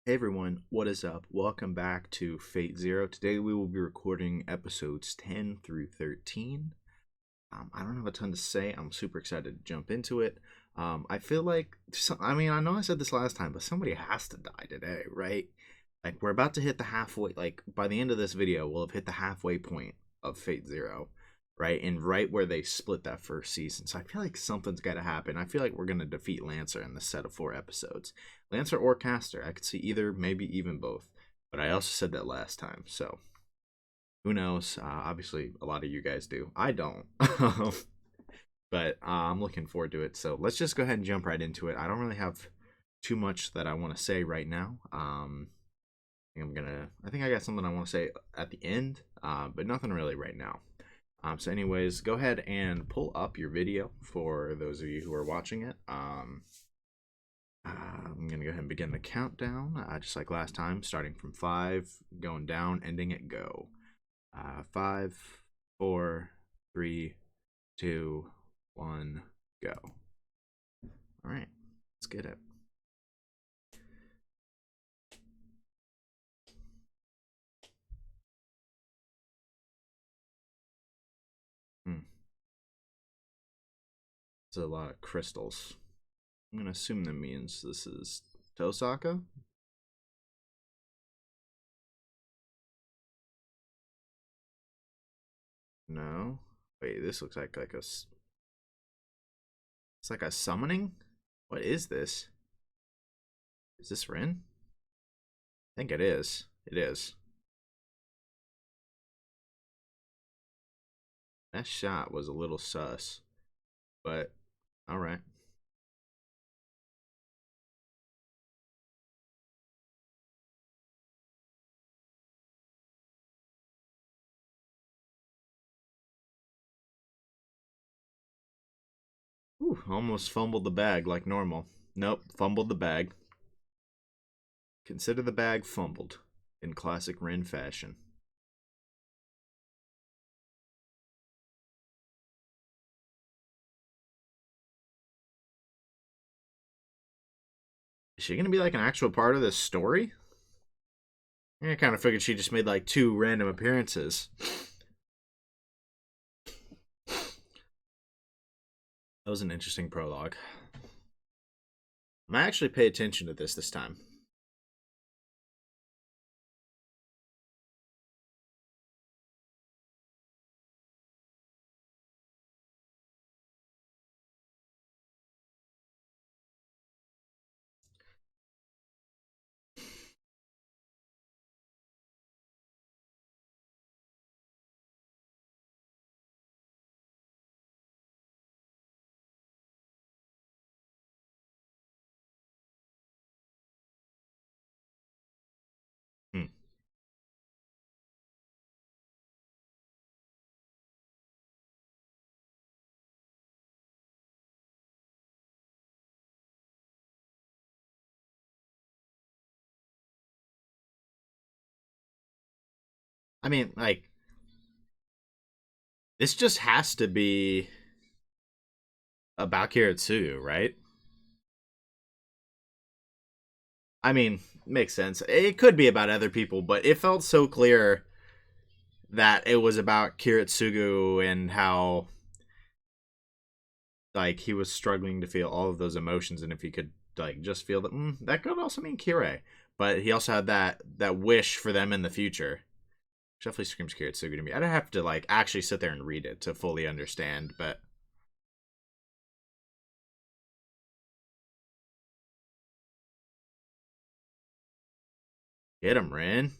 Hey everyone, what is up? Welcome back to Fate Zero. Today we will be recording episodes 10 through 13. I don't have a ton to say. I'm super excited to jump into it. I feel like, I know I said this last time, but somebody has to die today, right? Like, we're about to hit the halfway, like, by the end of this video, we'll have hit the halfway point of Fate Zero, right? And right where they split that first season. So I feel like something's got to happen. I feel like we're going to defeat Lancer in this set of 4 episodes. Lancer or Caster. I could see either, maybe even both. But I also said that last time. So who knows? Obviously, a lot of you guys do. I don't. But I'm looking forward to it. So let's just go ahead and jump right into it. I don't really have too much that I want to say right now. I think I got something I want to say at the end, but nothing really right now. So anyways, go ahead and pull up your video for those of you who are watching it. I'm gonna go ahead and begin the countdown, just like last time, starting from 5, going down, ending at go. 5, 4, 3, 2, 1, go. All right, let's get it. Hmm. It's a lot of crystals. I'm gonna assume that means this is Tosaka. No. Wait, this looks like a. It's like a summoning. What is this? Is this Rin? I think it is. It is. That shot was a little sus, but all right. Ooh, almost fumbled the bag like normal. Nope, fumbled the bag. Consider the bag fumbled in classic Rin fashion. Is she gonna be like an actual part of this story? I kind of figured she just made like 2 random appearances. That was an interesting prologue. I might actually pay attention to this time. Hmm. I mean, like, this just has to be about Kiritsugu, right? I mean, makes sense. It could be about other people, but it felt so clear that it was about Kiritsugu and how like he was struggling to feel all of those emotions, and if he could like just feel that, that could also mean Kirei. But he also had that wish for them in the future. Which definitely screams Kiritsugu to me. I'd have to like actually sit there and read it to fully understand, but get him, Rin.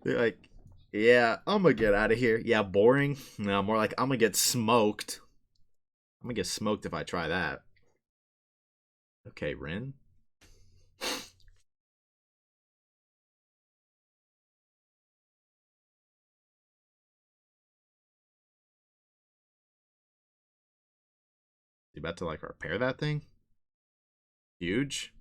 They're like, yeah, I'm gonna get out of here. Yeah, boring. No, more like I'm gonna get smoked. I'm gonna get smoked if I try that. Okay, Rin. You about to like repair that thing? Huge.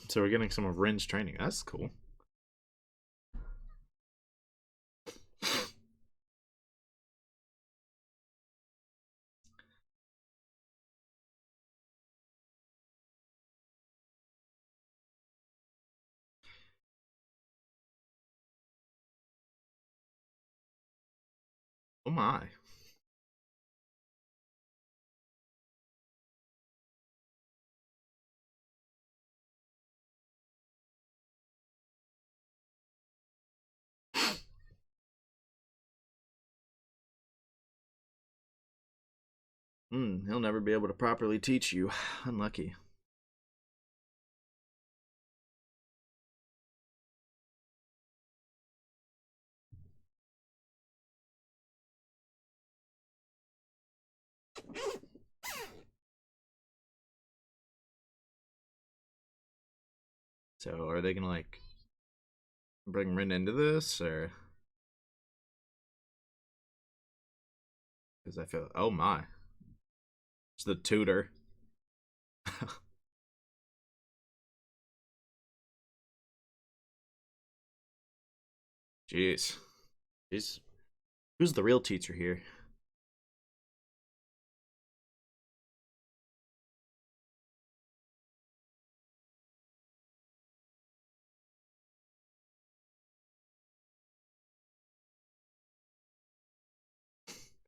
So we're getting some of Rin's training. That's cool. Oh my. He'll never be able to properly teach you. Unlucky. So are they gonna like bring Rin into this, or because I feel? Oh my, it's the tutor. Jeez, jeez. Who's the real teacher here?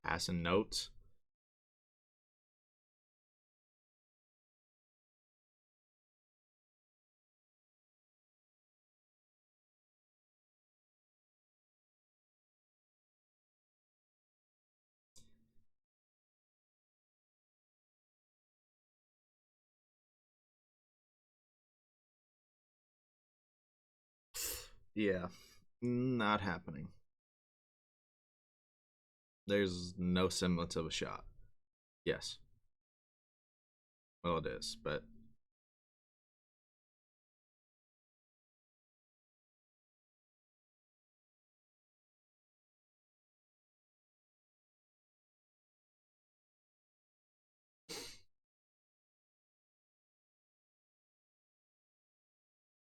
Passing notes. Yeah, not happening. There's no semblance of a shot. Yes. Well, it is, but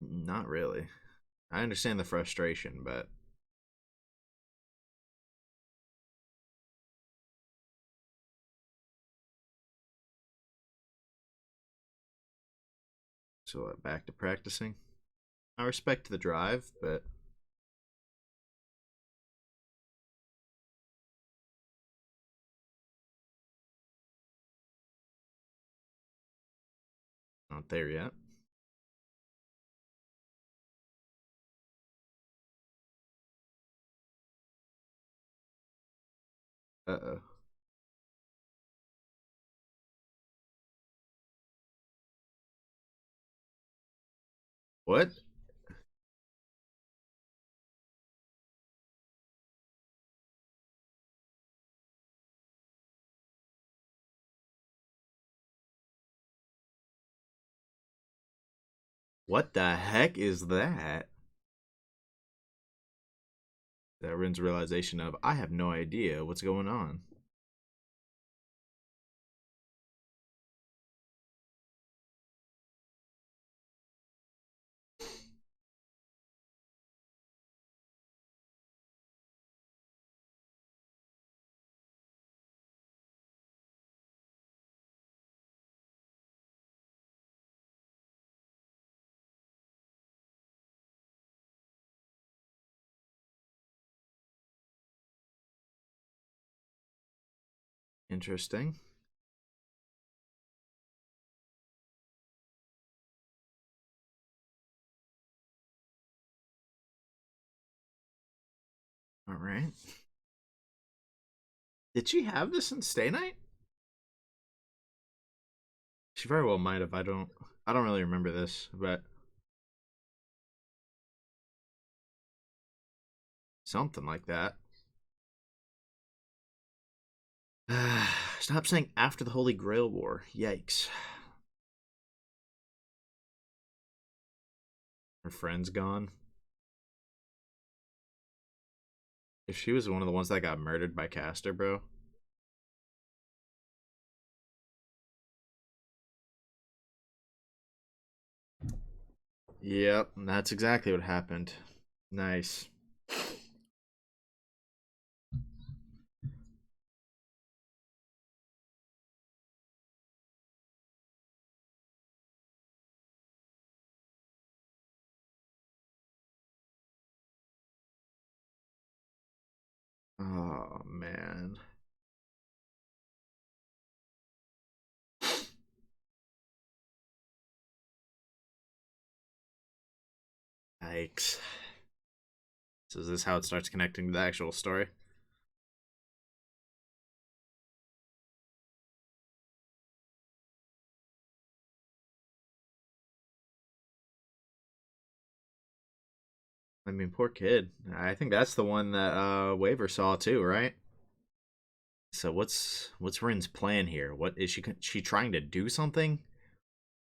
not really. I understand the frustration, but so back to practicing. I respect the drive, but not there yet. Uh oh. What? What the heck is that? That Rin's realization of I have no idea what's going on. Interesting. All right. Did she have this in Stay Night? She very well might have. I don't really remember this, but something like that. Stop saying after the Holy Grail War. Yikes. Her friend's gone. If she was one of the ones that got murdered by Castor, bro. Yep, that's exactly what happened. Nice. Oh man. Yikes. So is this how it starts connecting to the actual story? I mean, poor kid. I think that's the one that Waver saw too, right? So what's Rin's plan here? What is she trying to do something?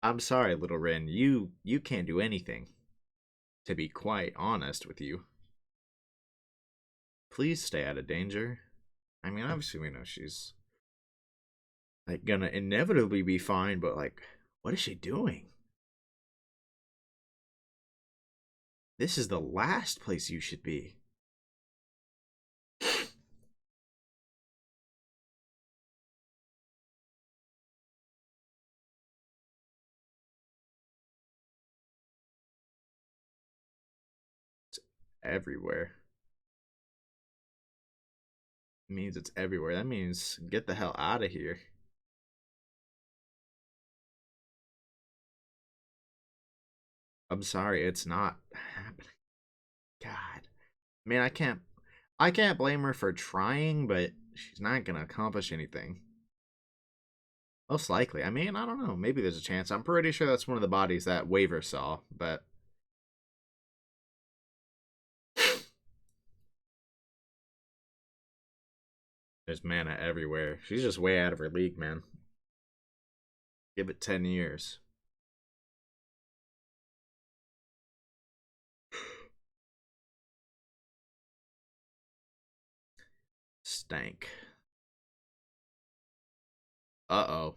I'm sorry, little Rin. You can't do anything. To be quite honest with you, please stay out of danger. I mean, obviously we know she's like gonna inevitably be fine, but like, what is she doing? This is the last place you should be. It's everywhere. It means it's everywhere. That means get the hell out of here. I'm sorry, it's not happening. God. I mean, I can't blame her for trying, but she's not gonna accomplish anything. Most likely. I mean, I don't know. Maybe there's a chance. I'm pretty sure that's one of the bodies that Waver saw, but there's mana everywhere. She's just way out of her league, man. Give it 10 years. Stank. Uh-oh.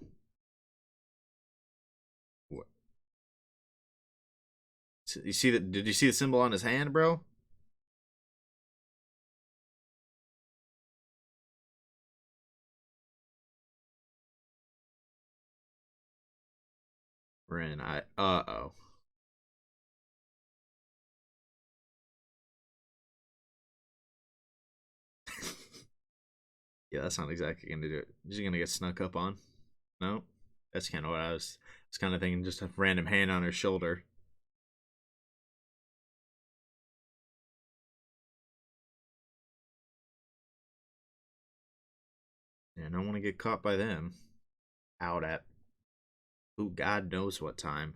You see that? Did you see the symbol on his hand, bro? Ren, uh-oh. Yeah, that's not exactly gonna do it. Is he gonna get snuck up on? No? That's kind of what I was kind of thinking, just a random hand on her shoulder. And I don't want to get caught by them. Out at who God knows what time.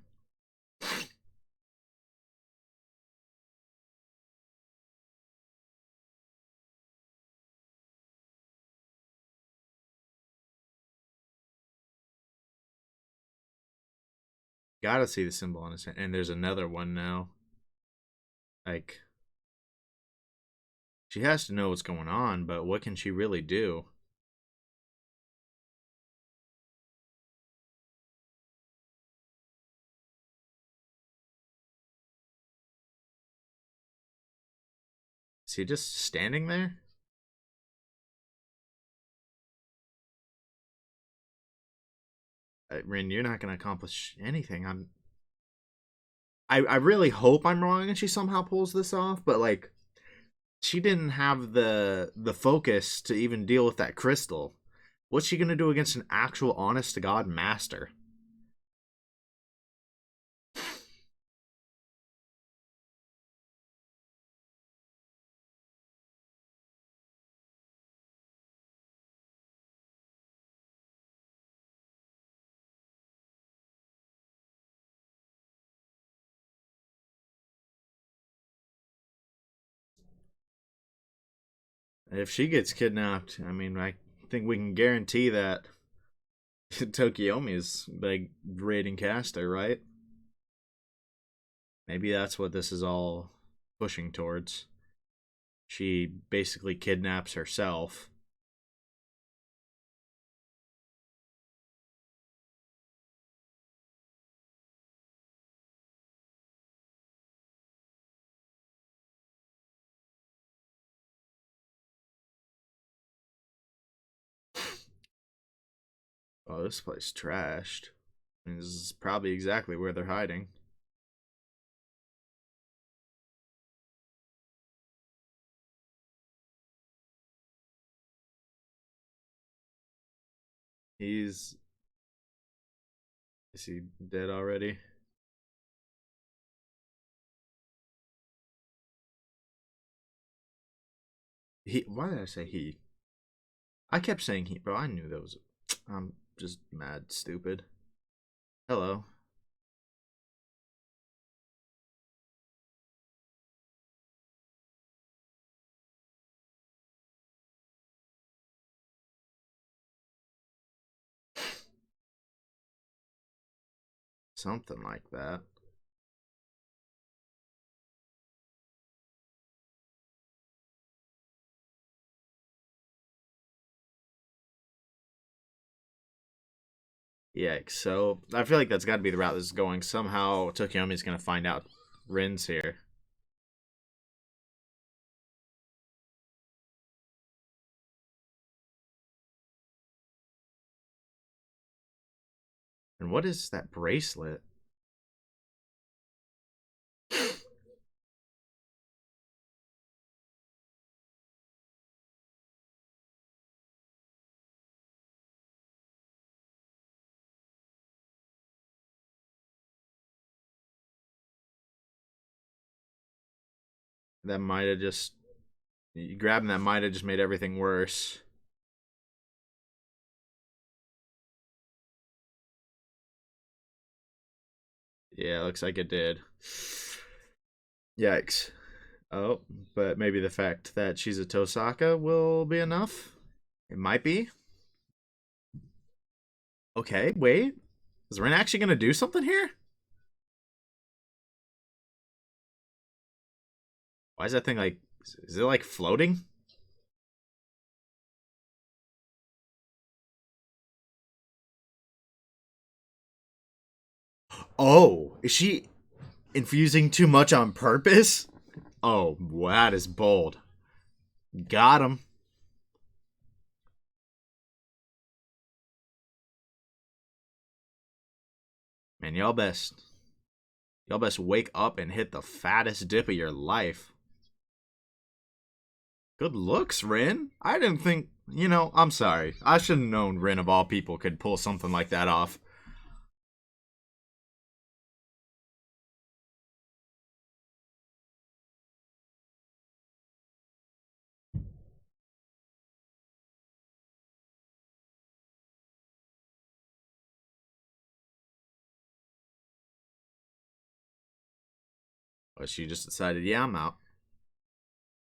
Gotta see the symbol on his hand. And there's another one now. Like, she has to know what's going on, but what can she really do? Is he just standing there? Rin, you're not gonna accomplish anything. I really hope I'm wrong and she somehow pulls this off, but like she didn't have the focus to even deal with that crystal. What's she gonna do against an actual honest to God master? If she gets kidnapped, I mean, I think we can guarantee that Tokiomi is like raiding caster, right? Maybe that's what this is all pushing towards. She basically kidnaps herself. Oh, this place trashed. I mean, this is probably exactly where they're hiding. He's Is he dead already? He. Why did I say he? I kept saying he, bro. I knew that was. I'm just mad stupid. Hello. Something like that. Yikes. So I feel like that's got to be the route this is going. Somehow Tokyomi's gonna find out Rin's here. And what is that bracelet? That might have just grabbing that might have just made everything worse. Yeah, looks like it did. Yikes. Oh, but maybe the fact that she's a Tosaka will be enough. It might be. Okay, wait. Is Ren actually gonna do something here? Why is that thing like? Is it like floating? Oh, is she infusing too much on purpose? Oh, that is bold. Got him. Man, y'all best wake up and hit the fattest dip of your life. Good looks, Rin. I didn't think. I'm sorry. I should have known Rin of all people could pull something like that off. But she just decided, yeah, I'm out.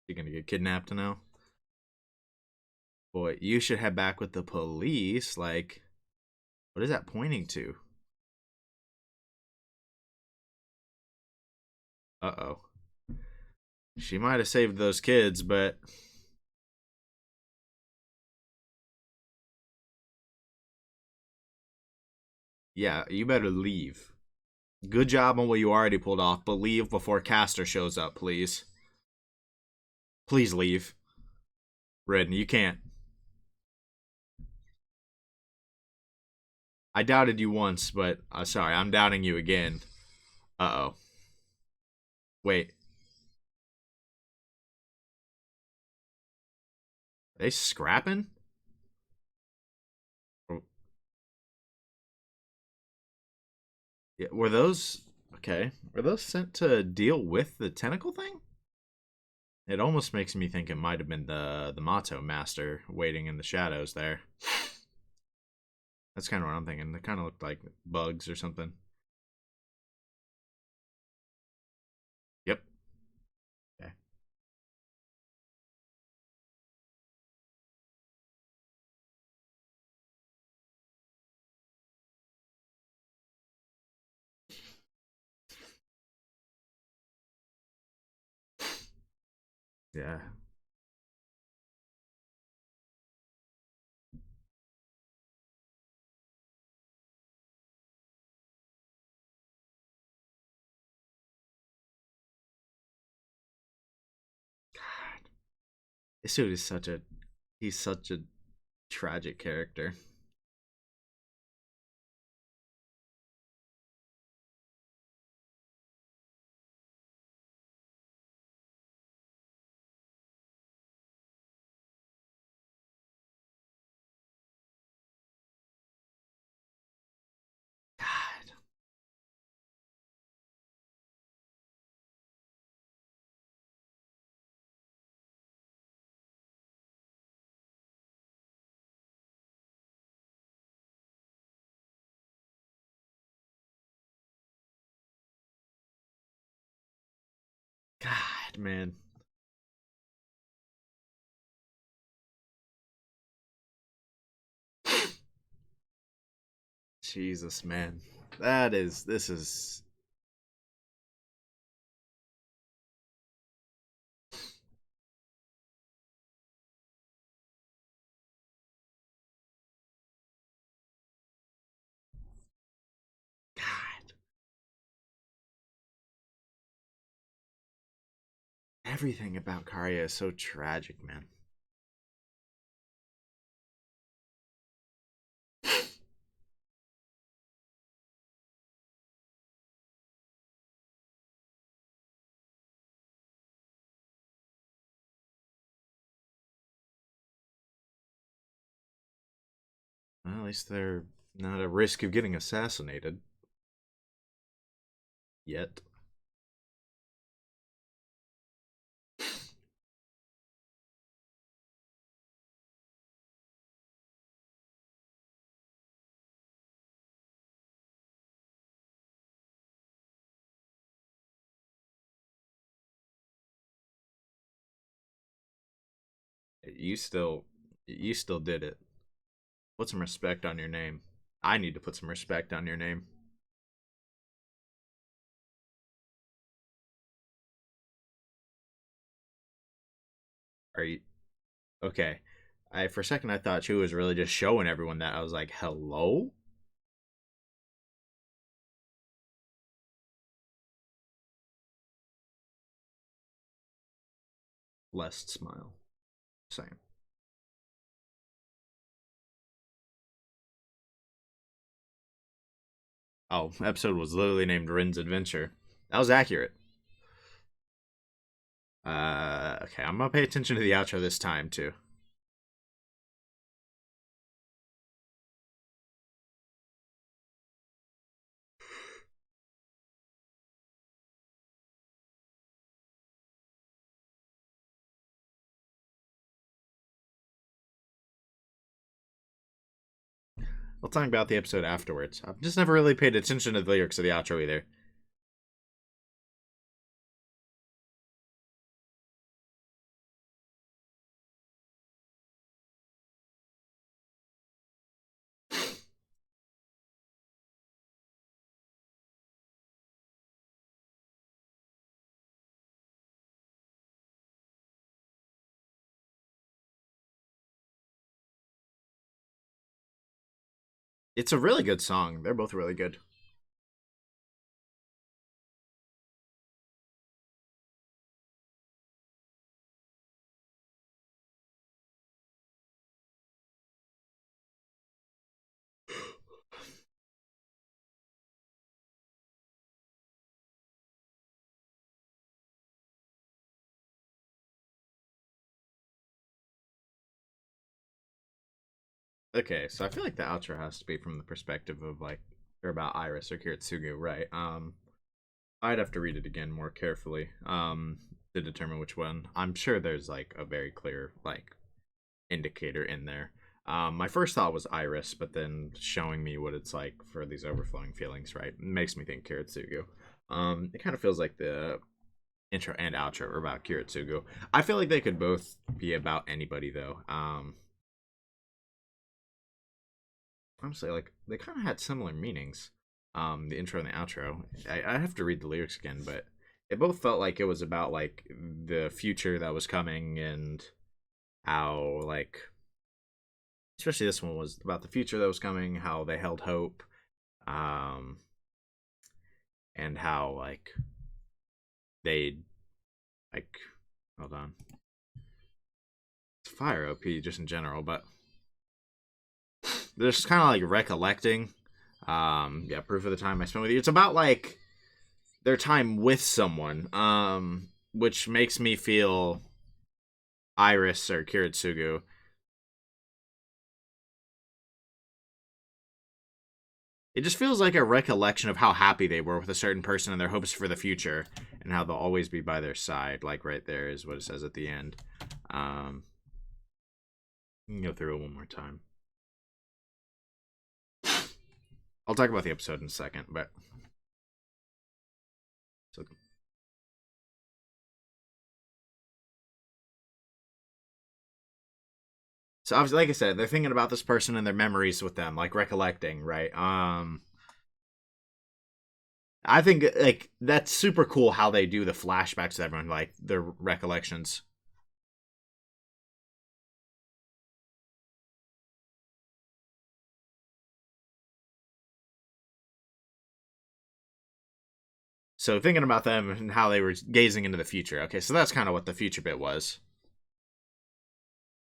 You're gonna get kidnapped now. Boy, you should head back with the police. Like, what is that pointing to? Uh oh. She might have saved those kids, but yeah, you better leave. Good job on what you already pulled off, but leave before Castor shows up, please. Please leave. Redden, you can't. I doubted you once, but sorry, I'm doubting you again. Uh oh. Wait, are they scrapping? Yeah, were those okay? Were those sent to deal with the tentacle thing? It almost makes me think it might have been the Mato Master waiting in the shadows there. That's kind of what I'm thinking. They kind of looked like bugs or something. Yep. Okay. Yeah. God, this dude is such a he's such a tragic character. Man. Jesus, man. This is. God. Everything about Karya is so tragic, man. Well, at least they're not at risk of getting assassinated. Yet. You still. You still did it. Put some respect on your name. I need to put some respect on your name. Are you. Okay. For a second, I thought she was really just showing everyone that. I was like, hello? Less smile. Same. Oh, episode was literally named Rin's Adventure. That was accurate. Okay, I'm gonna pay attention to the outro this time too. I'll talk about the episode afterwards. I've just never really paid attention to the lyrics of the outro either. It's a really good song. They're both really good. Okay, so I feel like the outro has to be from the perspective of like or about Iris or Kiritsugu, right? I'd have to read it again more carefully to determine which one. I'm sure there's like a very clear like indicator in there. My first thought was Iris, but then showing me what it's like for these overflowing feelings, right, makes me think Kiritsugu. It kind of feels like the intro and outro are about Kiritsugu. I feel like they could both be about anybody though. Honestly, like they kind of had similar meanings. The intro and the outro. I have to read the lyrics again, but it both felt like it was about like the future that was coming and how like especially this one was about the future that was coming, how they held hope, um, and how like they like hold on, it's fire OP just in general, but they're just kind of like recollecting. Yeah, proof of the time I spent with you. It's about like their time with someone, which makes me feel Iris or Kiritsugu. It just feels like a recollection of how happy they were with a certain person and their hopes for the future and how they'll always be by their side. Like right there is what it says at the end. You can go through it one more time. I'll talk about the episode in a second, but so So obviously, like I said, they're thinking about this person and their memories with them, like recollecting, right? I think like that's super cool how they do the flashbacks to everyone, like their recollections. So thinking about them and how they were gazing into the future. Okay, so that's kind of what the future bit was.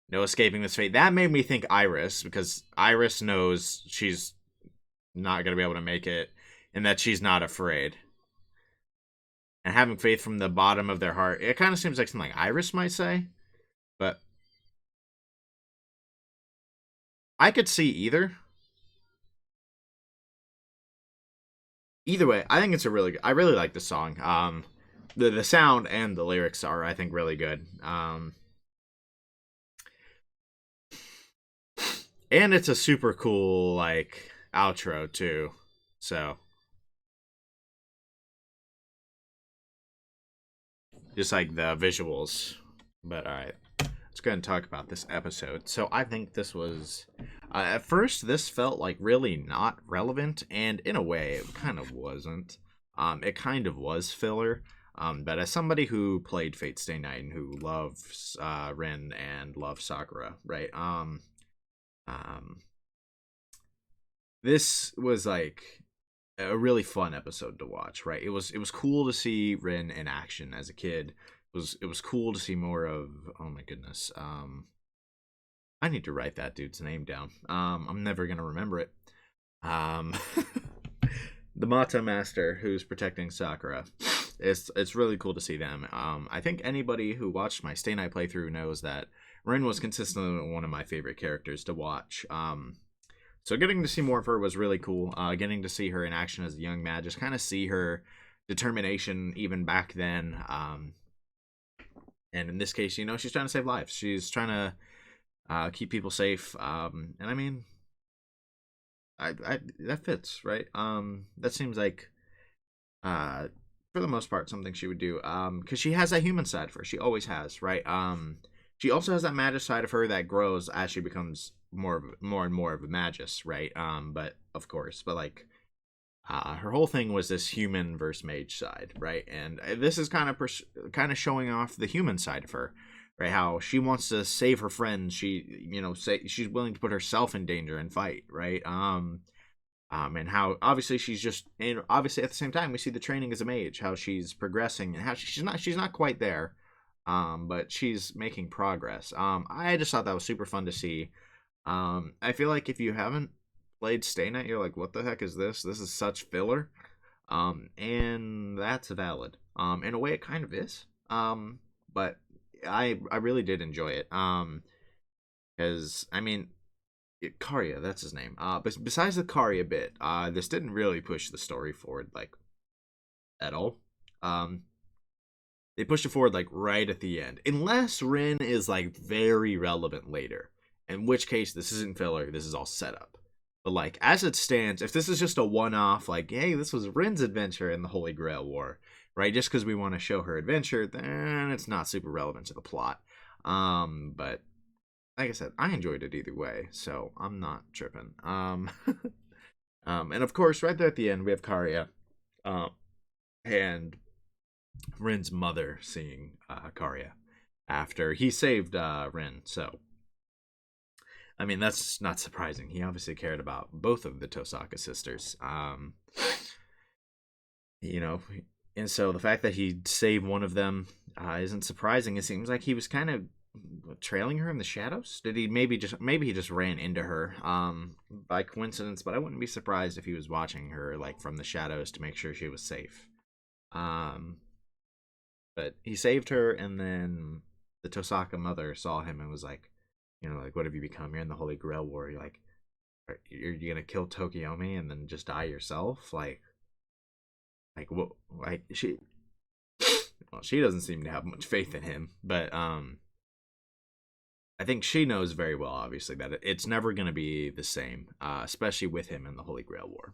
No escaping this fate. That made me think Iris because Iris knows she's not gonna be able to make it, and that she's not afraid. And having faith from the bottom of their heart. It kind of seems like something Iris might say, but I could see either. Either way, I think it's a really good. I really like the song. The sound and the lyrics are, I think, really good. And it's a super cool like outro too. So just like the visuals. But all right, let's go ahead and talk about this episode. So I think this was at first this felt like really not relevant, and in a way it kind of wasn't. It kind of was filler. But as somebody who played Fate Stay Night and who loves Rin and loves Sakura, right? Um, this was like a really fun episode to watch, right? It was cool to see Rin in action as a kid. It was cool to see more of. Oh my goodness. I need to write that dude's name down. I'm never gonna remember it. Um, the Mata Master who's protecting Sakura. It's really cool to see them. I think anybody who watched my Stay Night playthrough knows that Rin was consistently one of my favorite characters to watch. So getting to see more of her was really cool. Getting to see her in action as a young mad, just kind of see her determination even back then. And in this case, she's trying to save lives. She's trying to keep people safe. And I mean, I that fits, right? That seems like uh, for the most part something she would do. Because she has that human side of her. She always has, right? She also has that magus side of her that grows as she becomes more and more of a magus, right? But of course, but like her whole thing was this human versus mage side, right? And this is kind of showing off the human side of her, right? How she wants to save her friends. She, say she's willing to put herself in danger and fight, right? And how obviously she's just, and obviously at the same time we see the training as a mage, how she's progressing and how she's not quite there, but she's making progress. I just thought that was super fun to see. I feel like if you haven't played Stay Night, you're like, what the heck is this? This is such filler. And that's valid. In a way, it kind of is. But I really did enjoy it. Because I mean, Karya, that's his name. But besides the Karya bit, this didn't really push the story forward like at all. Um, they pushed it forward like right at the end, unless Rin is like very relevant later. In which case, this isn't filler. This is all set up. But like as it stands, if this is just a one-off, like hey, this was Rin's adventure in the Holy Grail War, right? Just because we want to show her adventure, then it's not super relevant to the plot. But like I said, I enjoyed it either way, so I'm not tripping. And of course, right there at the end, we have Karya, and Rin's mother seeing Karya after he saved Rin. So, I mean, that's not surprising. He obviously cared about both of the Tosaka sisters. You know, and so the fact that he saved one of them isn't surprising. It seems like he was kind of trailing her in the shadows. Did he maybe he just ran into her by coincidence? But I wouldn't be surprised if he was watching her like from the shadows to make sure she was safe. Um, but he saved her, and then the Tosaka mother saw him and was like, like, what have you become? You're in the Holy Grail War. You're like, you're gonna kill Tokiomi and then just die yourself? Like what? Like she? Well, she doesn't seem to have much faith in him, but I think she knows very well, obviously, that it's never going to be the same, especially with him in the Holy Grail War.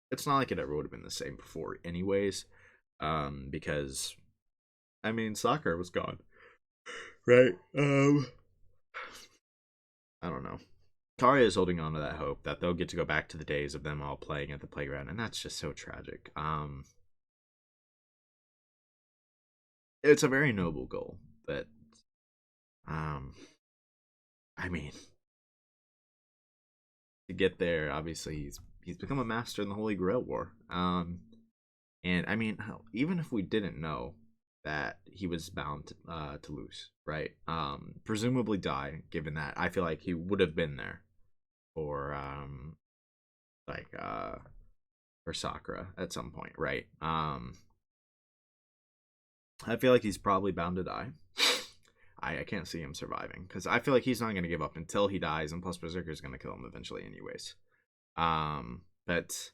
It's not like it ever would have been the same before, anyways, because I mean, Sakura was gone. Right. I don't know. Taria is holding on to that hope that they'll get to go back to the days of them all playing at the playground, and that's just so tragic. It's a very noble goal, but um, I mean, to get there, obviously he's become a master in the Holy Grail War. And I mean, even if we didn't know that he was bound to lose, right? Presumably die. Given that, I feel like he would have been there for like for Sakura at some point, right? I feel like he's probably bound to die. I can't see him surviving because I feel like he's not going to give up until he dies, and plus Berserker's going to kill him eventually, anyways. But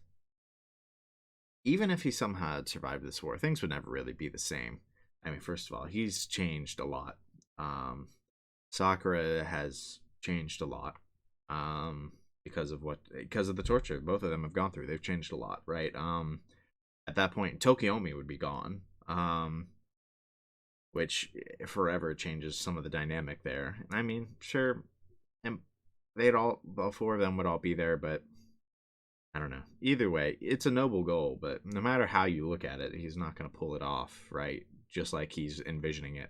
even if he somehow had survived this war, things would never really be the same. I mean, first of all, he's changed a lot. Um, Sakura has changed a lot because of the torture both of them have gone through. They've changed a lot, right? At that point, Tokiomi would be gone, which forever changes some of the dynamic there. I mean, sure, and they'd all four of them would all be there, but I don't know. Either way, it's a noble goal, but no matter how you look at it, he's not going to pull it off, right? Just like he's envisioning it.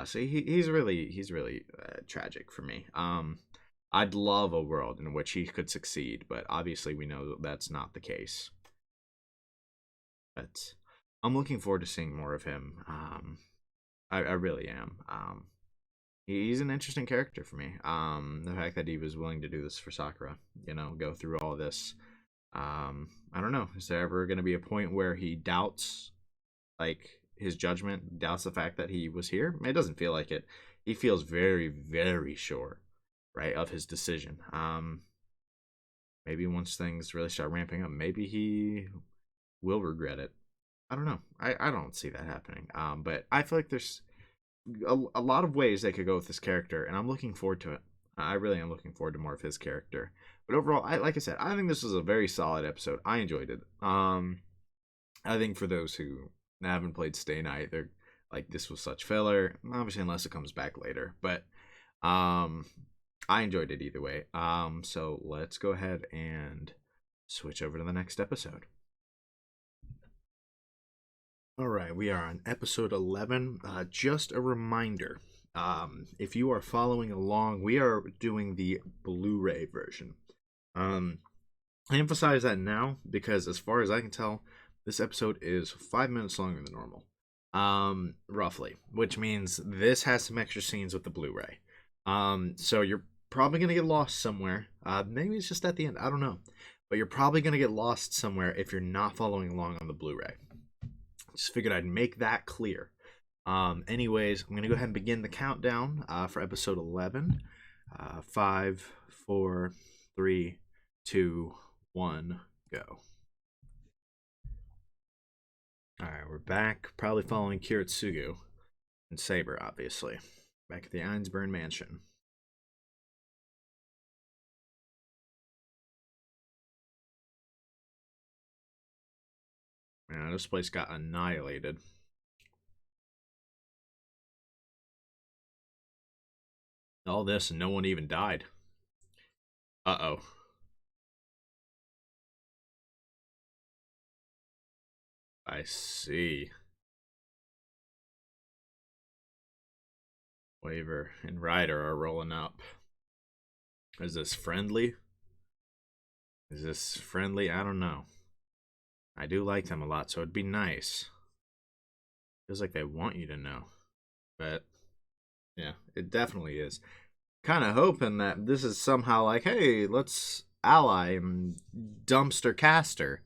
So he's really tragic for me. I'd love a world in which he could succeed, but obviously we know that's not the case. But I'm looking forward to seeing more of him. I really am. He's an interesting character for me. The fact that he was willing to do this for Sakura, go through all this. I don't know. Is there ever going to be a point where he doubts, like, his judgment, doubts the fact that he was here? It doesn't feel like it. He feels very, very sure, right, of his decision. Maybe once things really start ramping up, maybe he will regret it. I don't know. I don't see that happening. But I feel like there's a lot of ways they could go with this character, and I'm looking forward to it. I really am looking forward to more of his character. But overall, like I said, I think this was a very solid episode. I enjoyed it. I think for those who haven't played Stay Night, they're like, this was such filler. Obviously, unless it comes back later. But I enjoyed it either way. So let's go ahead and switch over to the next episode. All right, we are on episode 11. Just a reminder, if you are following along, we are doing the Blu-ray version. I emphasize that now because, as far as I can tell, this episode is 5 minutes longer than normal, roughly, which means this has some extra scenes with the Blu-ray. So you're probably gonna get lost somewhere. Maybe it's just at the end. I don't know, but you're probably gonna get lost somewhere if you're not following along on the Blu-ray. Just figured I'd make that clear. Anyways, I'm going to go ahead and begin the countdown for episode 11. 5, 4, 3, 2, 1, go. Alright, we're back. Probably following Kiritsugu and Saber, obviously. Back at the Einzbern mansion. Man, this place got annihilated. All this and no one even died. Uh-oh. I see. Waver and Ryder are rolling up. Is this friendly? Is this friendly? I don't know. I do like them a lot, so it'd be nice. Feels like they want you to know. But, yeah, it definitely is. Kind of hoping that this is somehow like, hey, let's ally and dumpster caster.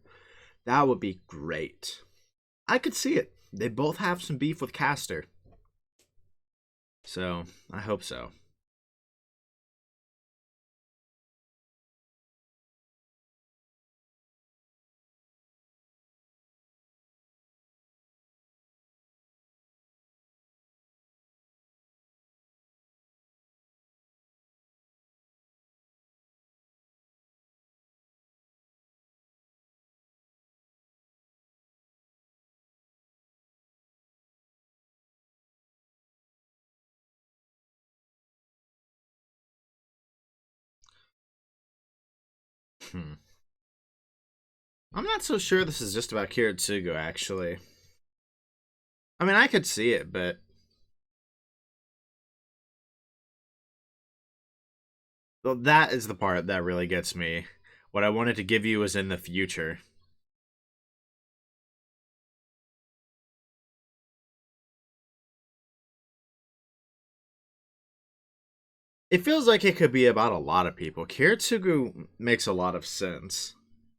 That would be great. I could see it. They both have some beef with Caster. So, I hope so. Hmm. I'm not so sure this is just about Kiritsugu, actually. I mean, I could see it, but well, that is the part that really gets me. What I wanted to give you is in the future. It feels like it could be about a lot of people. Kiritsugu makes a lot of sense.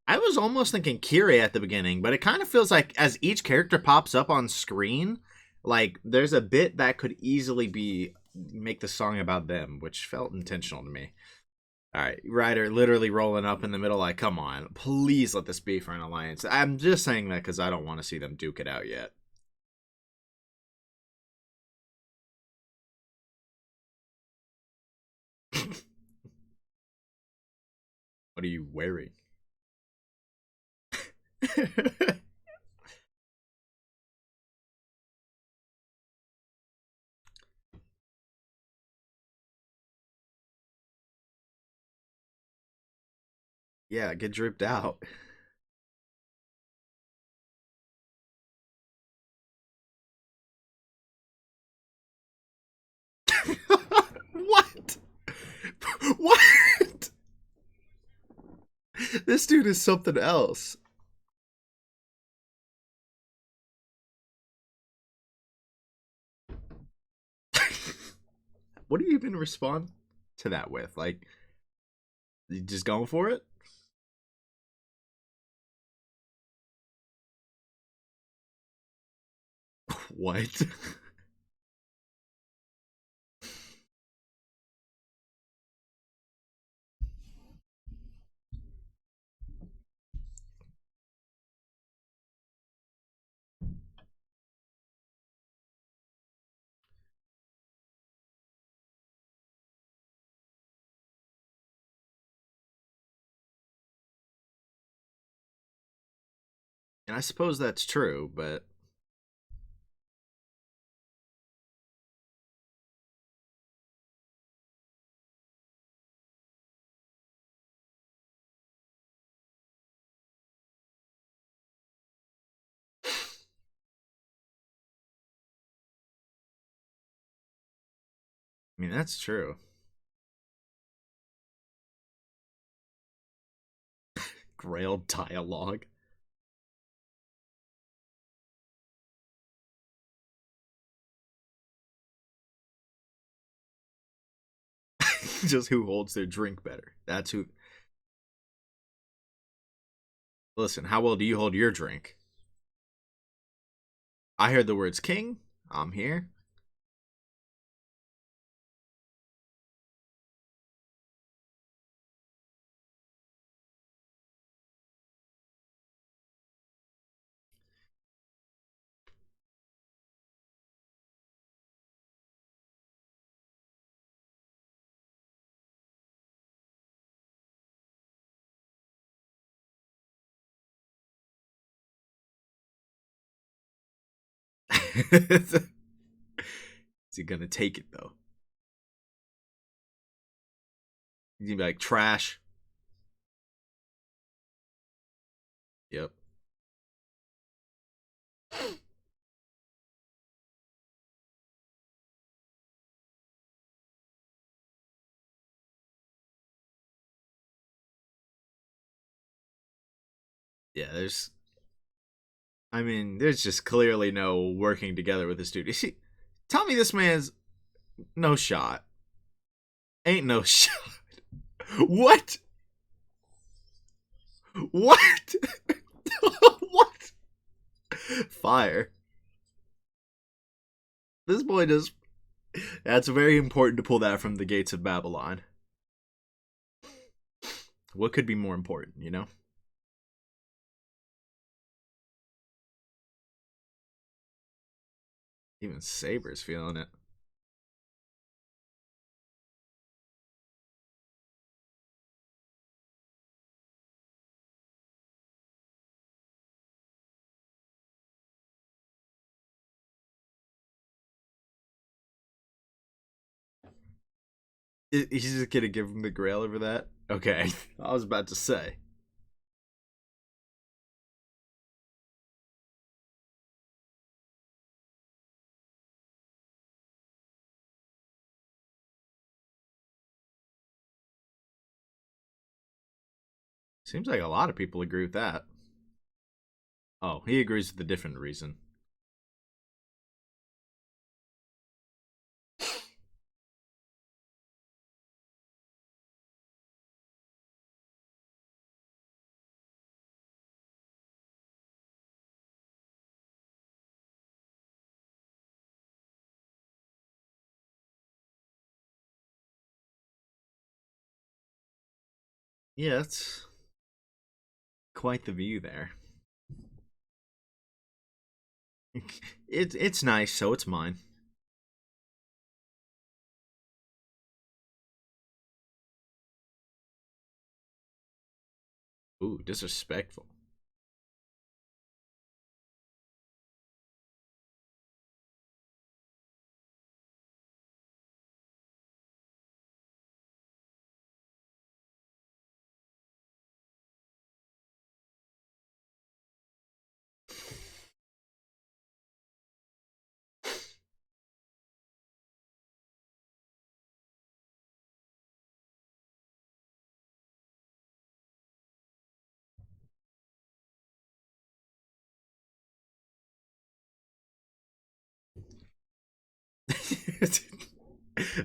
I was almost thinking Kiri at the beginning, but it kind of feels like as each character pops up on screen, like there's a bit that could easily be make the song about them, which felt intentional to me. All right, Ryder literally rolling up in the middle, like, come on, please let this be for an alliance. I'm just saying that because I don't want to see them duke it out yet. What are you wearing? Yeah, get dripped out. What? What? This dude is something else. What do you even respond to that with? Like, you just going for it? What? And I suppose that's true, but I mean, that's true. Grail dialogue. Just who holds their drink better. That's who. Listen, how well do you hold your drink? I heard the words king. I'm here. Is he gonna take it though? He's gonna be like trash. Yep. Yeah, there's I mean, there's just clearly no working together with this dude. See, tell me this man's no shot. Ain't no shot. What? What? What? Fire. This boy does. That's very important to pull that from the gates of Babylon. What could be more important, you know? Even Saber's feeling it. He's just gonna give him the grail over that? Okay. I was about to say. Seems like a lot of people agree with that. Oh, he agrees with a different reason. Yeah, that's quite the view there. It's nice, so it's mine. Ooh, disrespectful.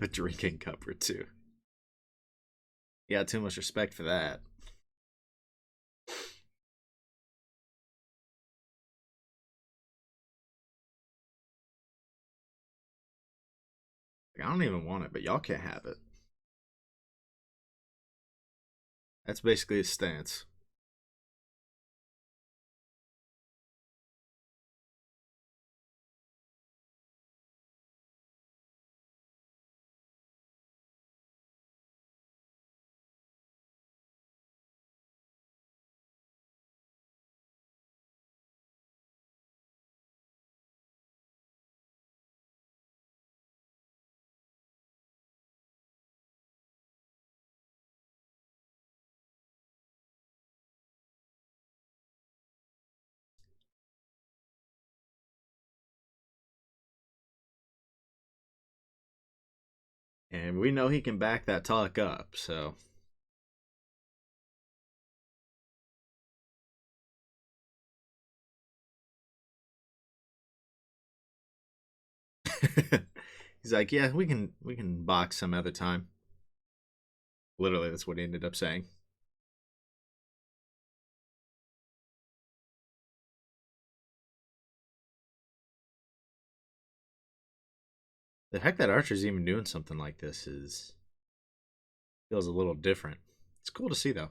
A drinking cup or two. Yeah, too much respect for that. Like, I don't even want it, but y'all can't have it. That's basically his stance. And we know he can back that talk up, so. He's like, yeah, we can box some other time. Literally, that's what he ended up saying. The fact that Archer's even doing something like this is feels a little different. It's cool to see though.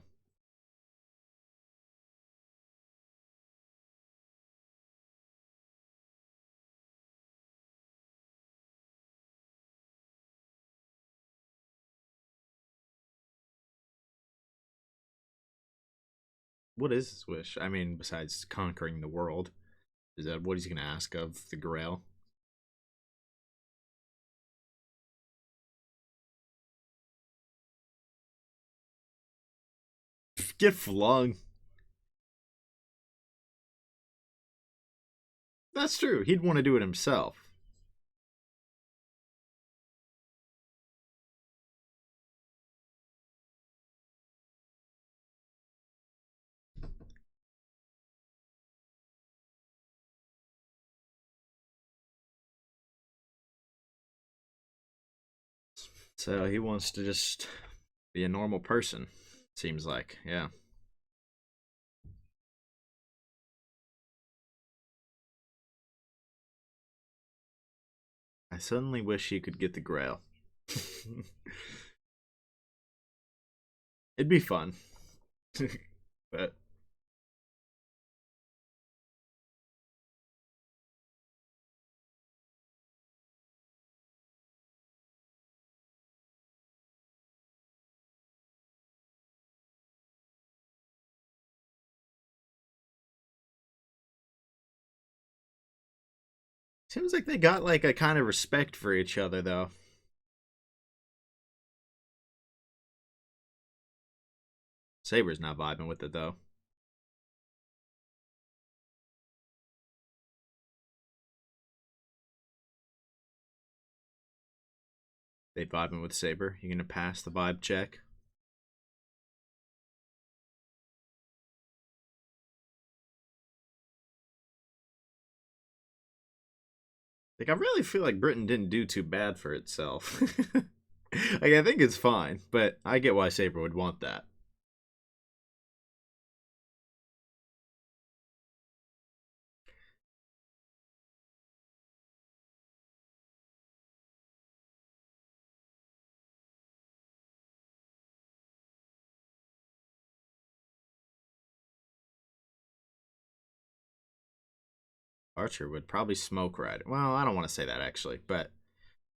What is his wish? I mean, besides conquering the world, is that what he's gonna ask of the Grail? Get flung. That's true. He'd want to do it himself. So he wants to just be a normal person. Seems like, yeah. I suddenly wish he could get the Grail. It'd be fun, but seems like they got like a kind of respect for each other though. Saber's not vibing with it though. They vibing with Saber. You gonna pass the vibe check? Like, I really feel like Britain didn't do too bad for itself. Like, I think it's fine, but I get why Saber would want that. Archer would probably smoke Ryder. Well, I don't want to say that actually, but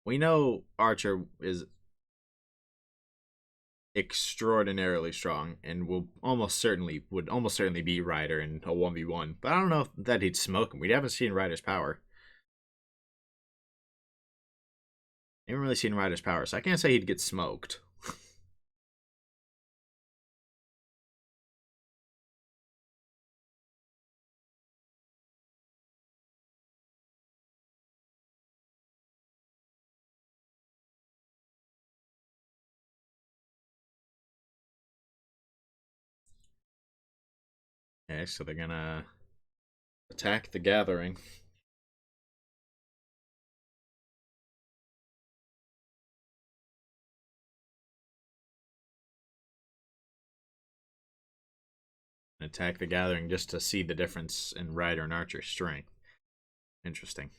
we know Archer is extraordinarily strong and would almost certainly beat Ryder in a 1v1. But I don't know that he'd smoke him. We haven't seen Ryder's power. I haven't really seen Ryder's power, so I can't say he'd get smoked. Okay, so they're gonna attack the gathering. Attack the gathering just to see the difference in Ryder and Archer's strength. Interesting.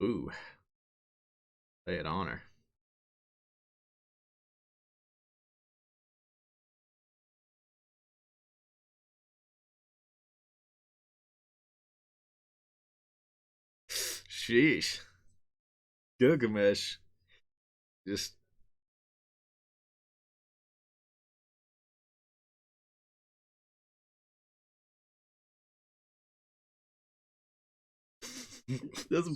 Ooh, lay it on her. Sheesh. Gilgamesh. Just That's,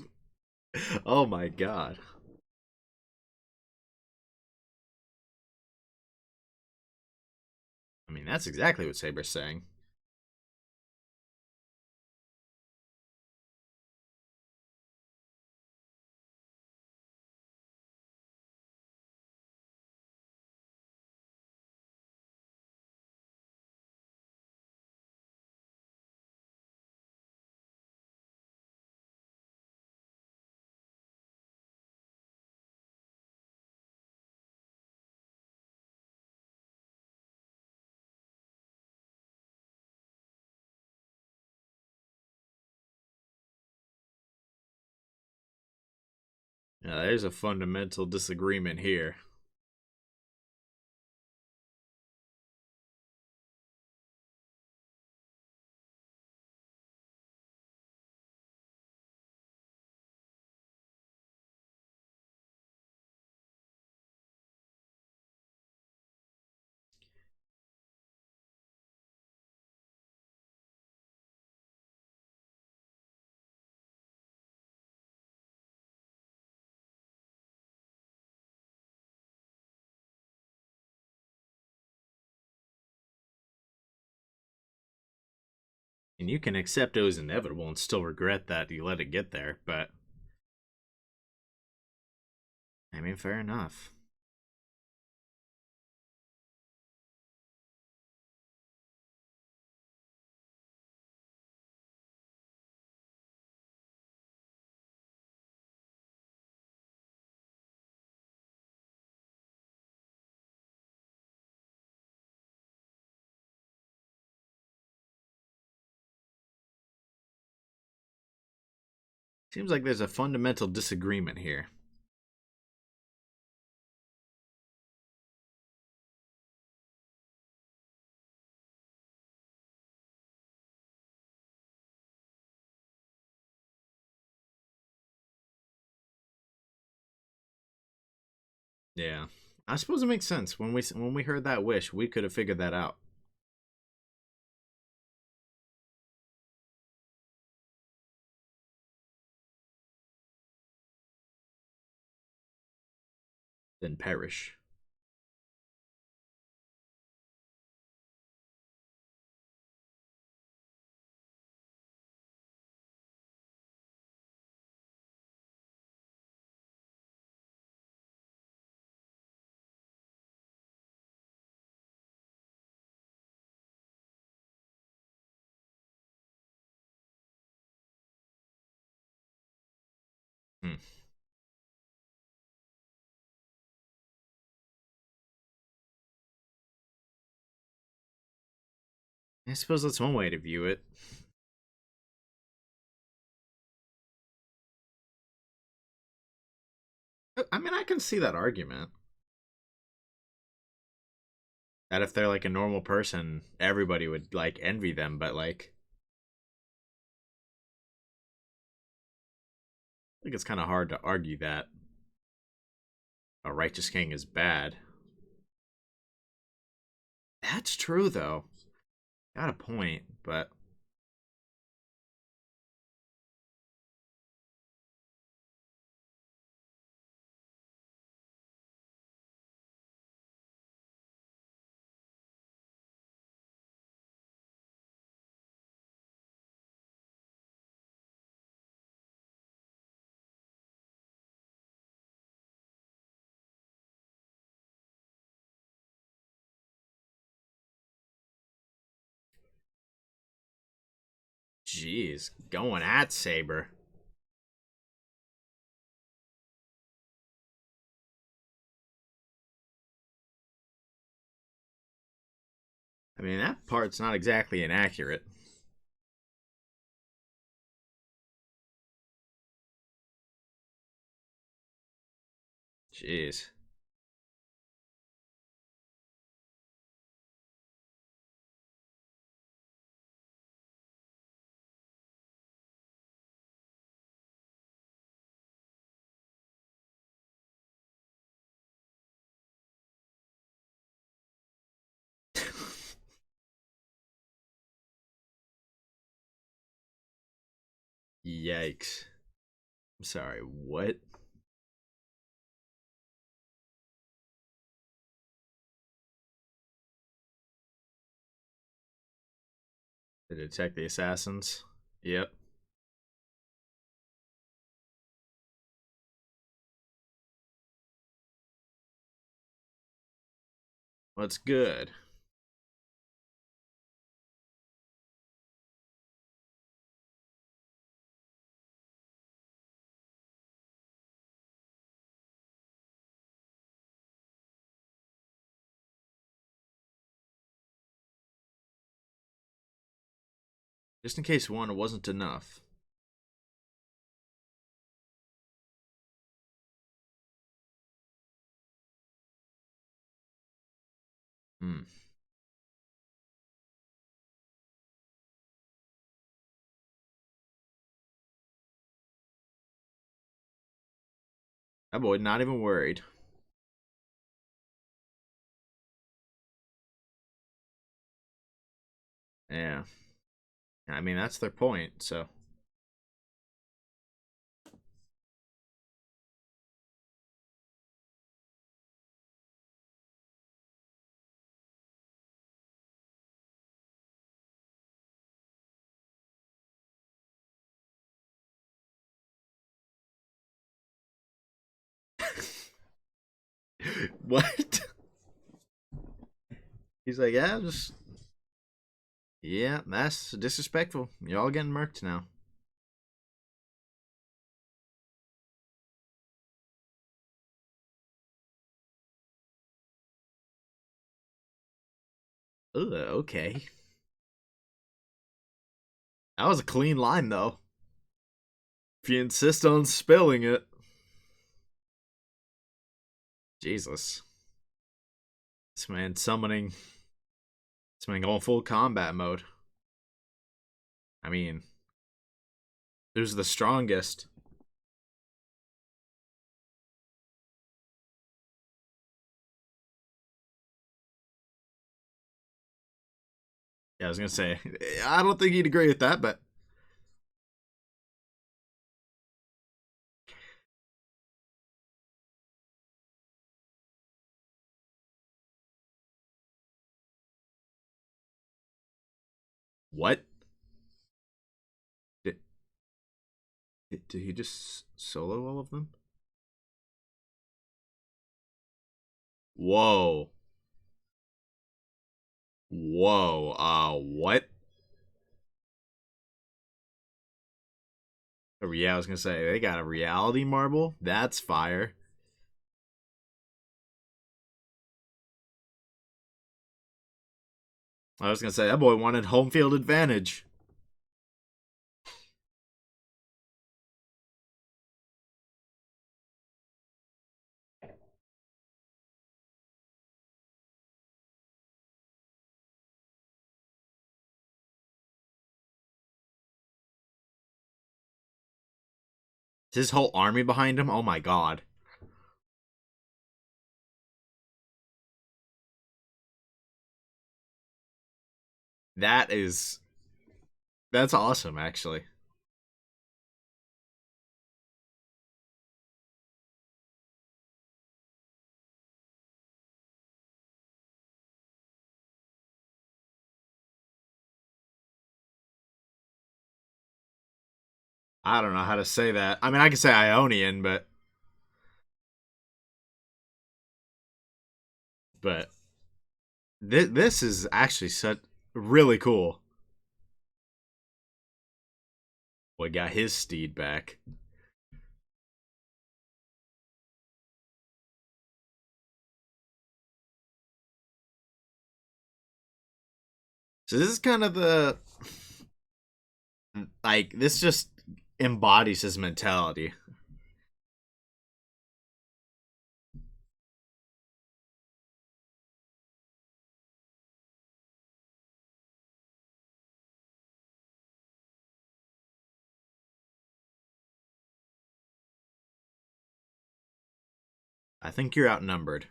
oh my god. I mean, that's exactly what Saber's saying. Yeah, there's a fundamental disagreement here. And you can accept it was inevitable and still regret that you let it get there, but I mean, fair enough. Seems like there's a fundamental disagreement here. Yeah. I suppose it makes sense. When we heard that wish, we could have figured that out. Then perish. Hmm. I suppose that's one way to view it. I mean, I can see that argument. That if they're like a normal person, everybody would like envy them, but like I think it's kind of hard to argue that a righteous king is bad. That's true though. Got a point, but jeez, going at Saber. I mean, that part's not exactly inaccurate. Jeez. Yikes. I'm sorry, what? To detect the assassins? Yep. What's good? Just in case one wasn't enough. Hmm. That boy not even worried. Yeah. I mean, that's their point, so. What? He's like, yeah, just. Yeah, that's disrespectful. Y'all getting murked now. Ugh, okay. That was a clean line, though. If you insist on spelling it. Jesus. This man summoning. This man going full combat mode. I mean, who's the strongest? Yeah, I was gonna say, I don't think he'd agree with that, but what? Did, did he just solo all of them? Whoa. Whoa. What? Oh, yeah, I was gonna say, they got a reality marble? That's fire. I was gonna say, that boy wanted home field advantage. His whole army behind him? Oh my god. That is. That's awesome, actually. I don't know how to say that. I mean, I can say Ionian, but this is actually such really cool. We got his steed back. So this is kind of the like this just embodies his mentality. I think you're outnumbered.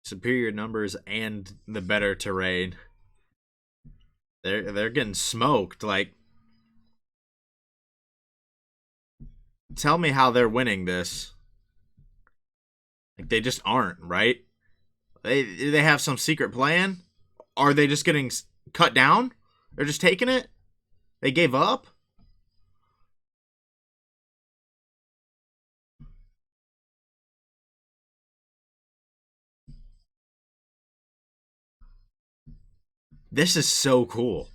Superior numbers and the better terrain. They're getting smoked. Like, tell me how they're winning this. Like, they just aren't, right? They have some secret plan. Are they just getting cut down? They're just taking it. They gave up. This is so cool.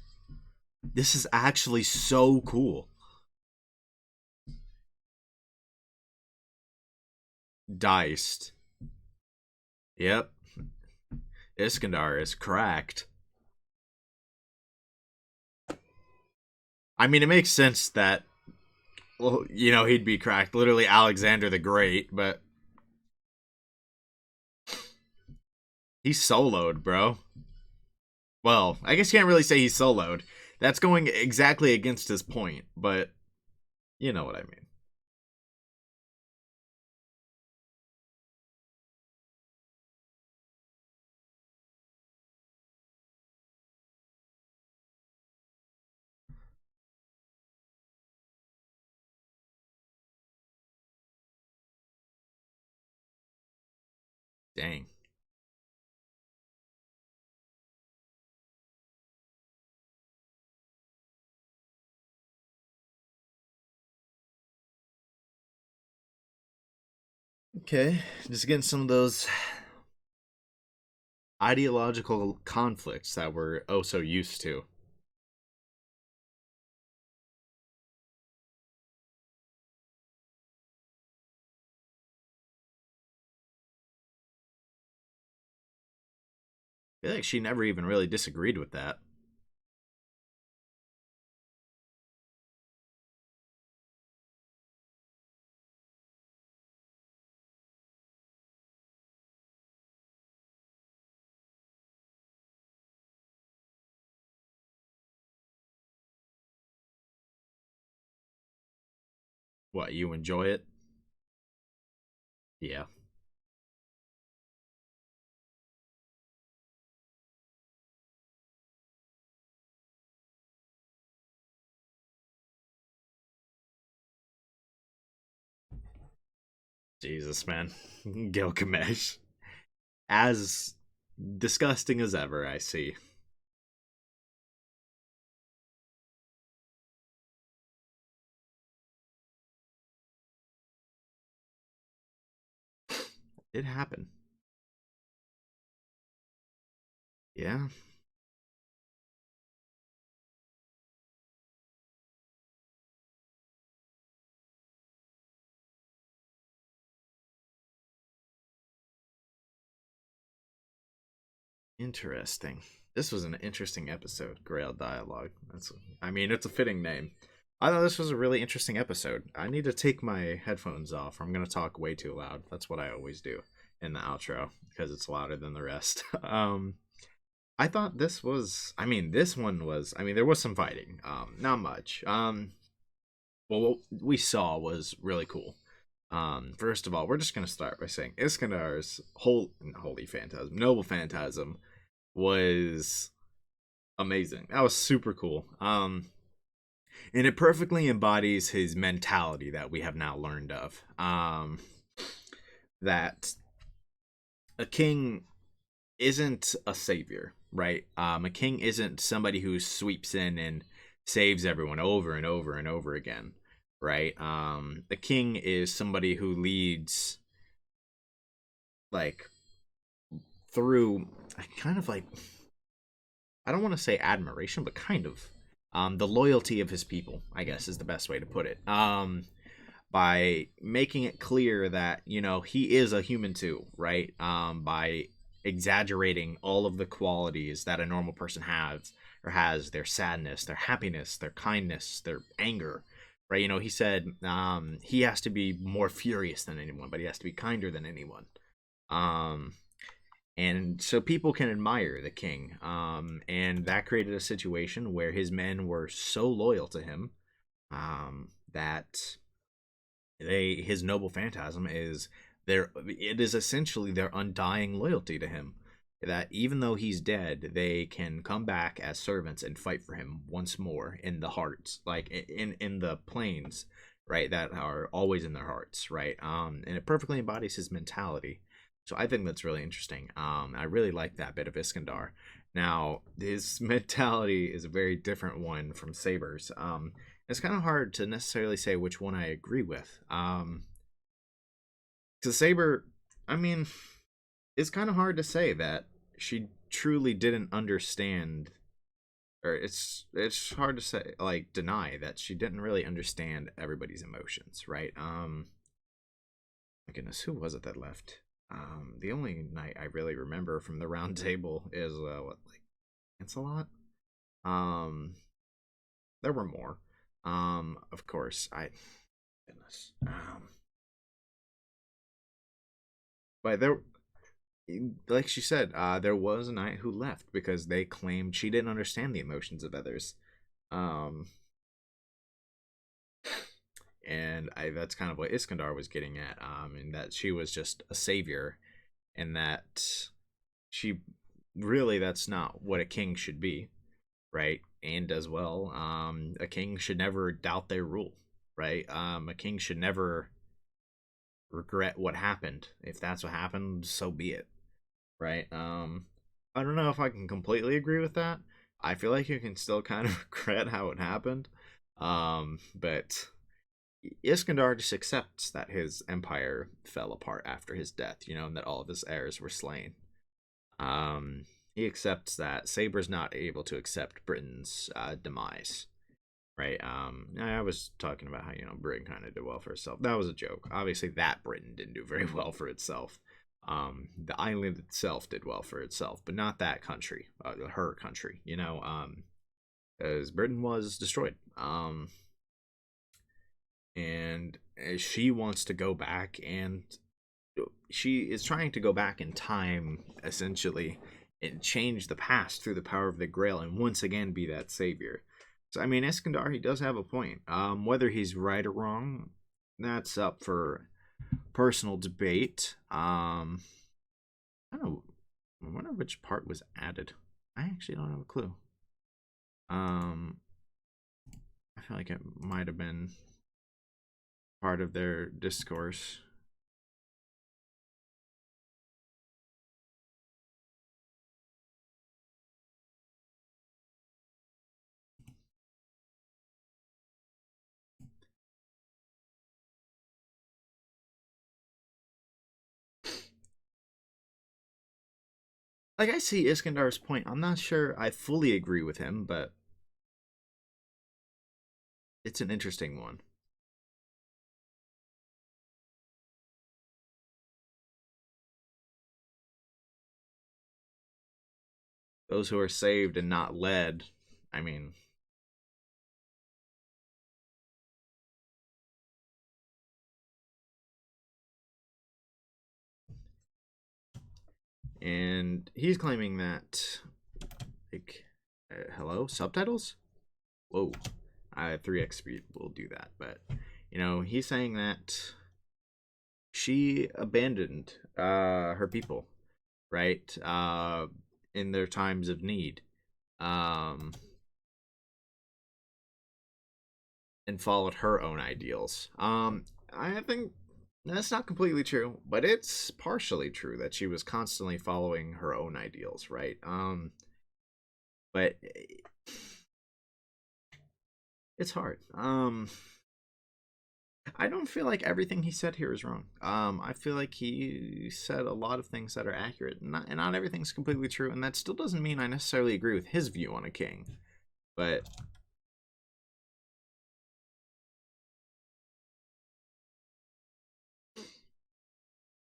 This is actually so cool. Diced. Yep. Iskandar is cracked. I mean, it makes sense that, well, he'd be cracked. Literally Alexander the Great, but he's soloed, bro. Well, I guess you can't really say he's soloed. That's going exactly against his point, but you know what I mean. Dang. Okay, just getting some of those ideological conflicts that we're oh so used to. I feel like she never even really disagreed with that. What, you enjoy it? Yeah. Jesus, man. Gilgamesh. As disgusting as ever, I see. It happened. Yeah. Interesting. This was an interesting episode, Grail Dialogue. I mean, it's a fitting name. I thought this was a really interesting episode. I need to take my headphones off. I'm going to talk way too loud. That's what I always do in the outro because it's louder than the rest. I thought this was, I mean, this one was, I mean, there was some fighting. Not much. Well, what we saw was really cool. First of all, we're just going to start by saying Iskandar's holy phantasm, noble phantasm was amazing. That was super cool. And it perfectly embodies his mentality that we have now learned of. That a king isn't a savior, right? A king isn't somebody who sweeps in and saves everyone over and over and over again, right? A king is somebody who leads like through kind of like I don't want to say admiration, but kind of the loyalty of his people, I guess, is the best way to put it. By making it clear that he is a human too, right? By exaggerating all of the qualities that a normal person has their sadness, their happiness, their kindness, their anger, right? He said he has to be more furious than anyone, but he has to be kinder than anyone. Um, and so people can admire the king, and that created a situation where his men were so loyal to him that his noble phantasm is it is essentially their undying loyalty to him, that even though he's dead they can come back as servants and fight for him once more in the hearts, like in the planes, right, that are always in their hearts, right. And it perfectly embodies his mentality. So I think that's really interesting. I really like that bit of Iskandar. Now his mentality is a very different one from Saber's. It's kind of hard to necessarily say which one I agree with. Because Saber, I mean, it's kind of hard to say that she truly didn't understand, or it's hard to say, like, deny that she didn't really understand everybody's emotions, right? My goodness, who was it that left? The only knight I really remember from the round table is what, like, Lancelot. Um, there were more. Of course, goodness. But there, like she said, there was a knight who left because they claimed she didn't understand the emotions of others. Um, and that's kind of what Iskandar was getting at, and that she was just a savior, and that she really, that's not what a king should be, right? And as well, a king should never doubt their rule, right? A king should never regret what happened. If that's what happened, so be it, right? I don't know if I can completely agree with that. I feel like you can still kind of regret how it happened. But Iskandar just accepts that his empire fell apart after his death, and that all of his heirs were slain. He accepts that Saber's not able to accept Britain's demise, right? I was talking about how Britain kind of did well for itself. That was a joke. Obviously, that Britain didn't do very well for itself. The island itself did well for itself, but not that country, her country. As Britain was destroyed. And she wants to go back, and she is trying to go back in time, essentially, and change the past through the power of the Grail, and once again be that savior. So I mean, Iskandar, he does have a point. Whether he's right or wrong, that's up for personal debate. I don't know. I wonder which part was added. I actually don't have a clue. Um, I feel like it might have been part of their discourse. Like, I see Iskandar's point. I'm not sure I fully agree with him, but it's an interesting one. Those who are saved and not led. I mean, and he's claiming that, like, hello, subtitles. Whoa, I have 3x speed. We'll do that, but he's saying that she abandoned her people, right? In their times of need, um, and followed her own ideals. I think that's not completely true, but it's partially true that she was constantly following her own ideals, right? But it's hard. I don't feel like everything he said here is wrong. I feel like he said a lot of things that are accurate, and not everything's completely true, and that still doesn't mean I necessarily agree with his view on a king. But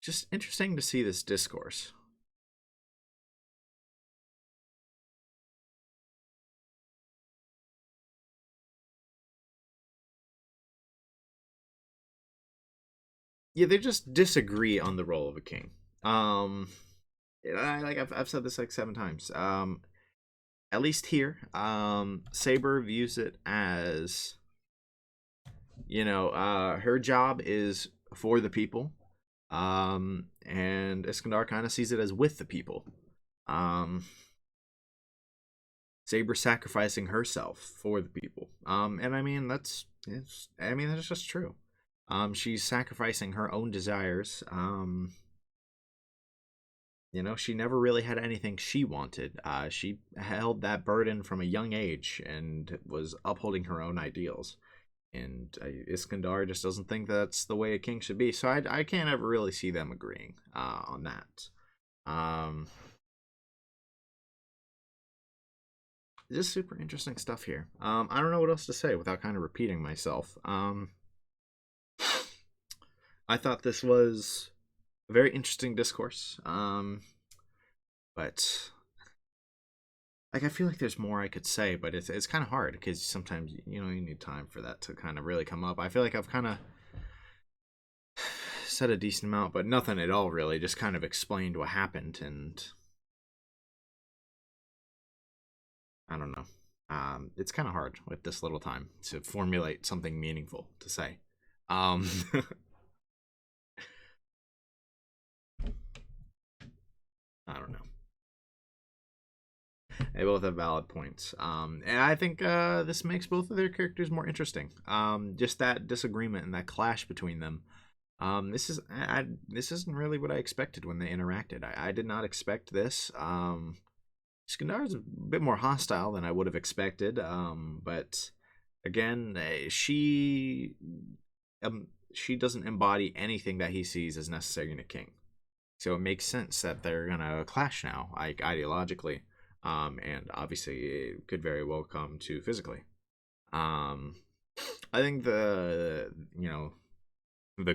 just interesting to see this discourse. Yeah, they just disagree on the role of a king. Um, I've said this like 7 times. At least here, Saber views it as her job is for the people, and Iskandar kind of sees it as with the people. Um, Saber sacrificing herself for the people. And I mean that's just true. She's sacrificing her own desires. She never really had anything she wanted. She held that burden from a young age and was upholding her own ideals. And Iskandar just doesn't think that's the way a king should be. So I can't ever really see them agreeing on that. Um, just super interesting stuff here. I don't know what else to say without kind of repeating myself. I thought this was a very interesting discourse. But like I feel like there's more I could say, but it's kind of hard because sometimes you need time for that to kind of really come up. I feel like I've kind of said a decent amount, but nothing at all really. Just kind of explained what happened, and I don't know. It's kind of hard with this little time to formulate something meaningful to say. Um, I don't know. They both have valid points. And I think this makes both of their characters more interesting. Just that disagreement and that clash between them. This isn't really what I expected when they interacted. I did not expect this. Skandar is a bit more hostile than I would have expected. But again, she doesn't embody anything that he sees as necessary in a king. So it makes sense that they're gonna clash now, like ideologically, and obviously it could very well come to physically. Um, I think the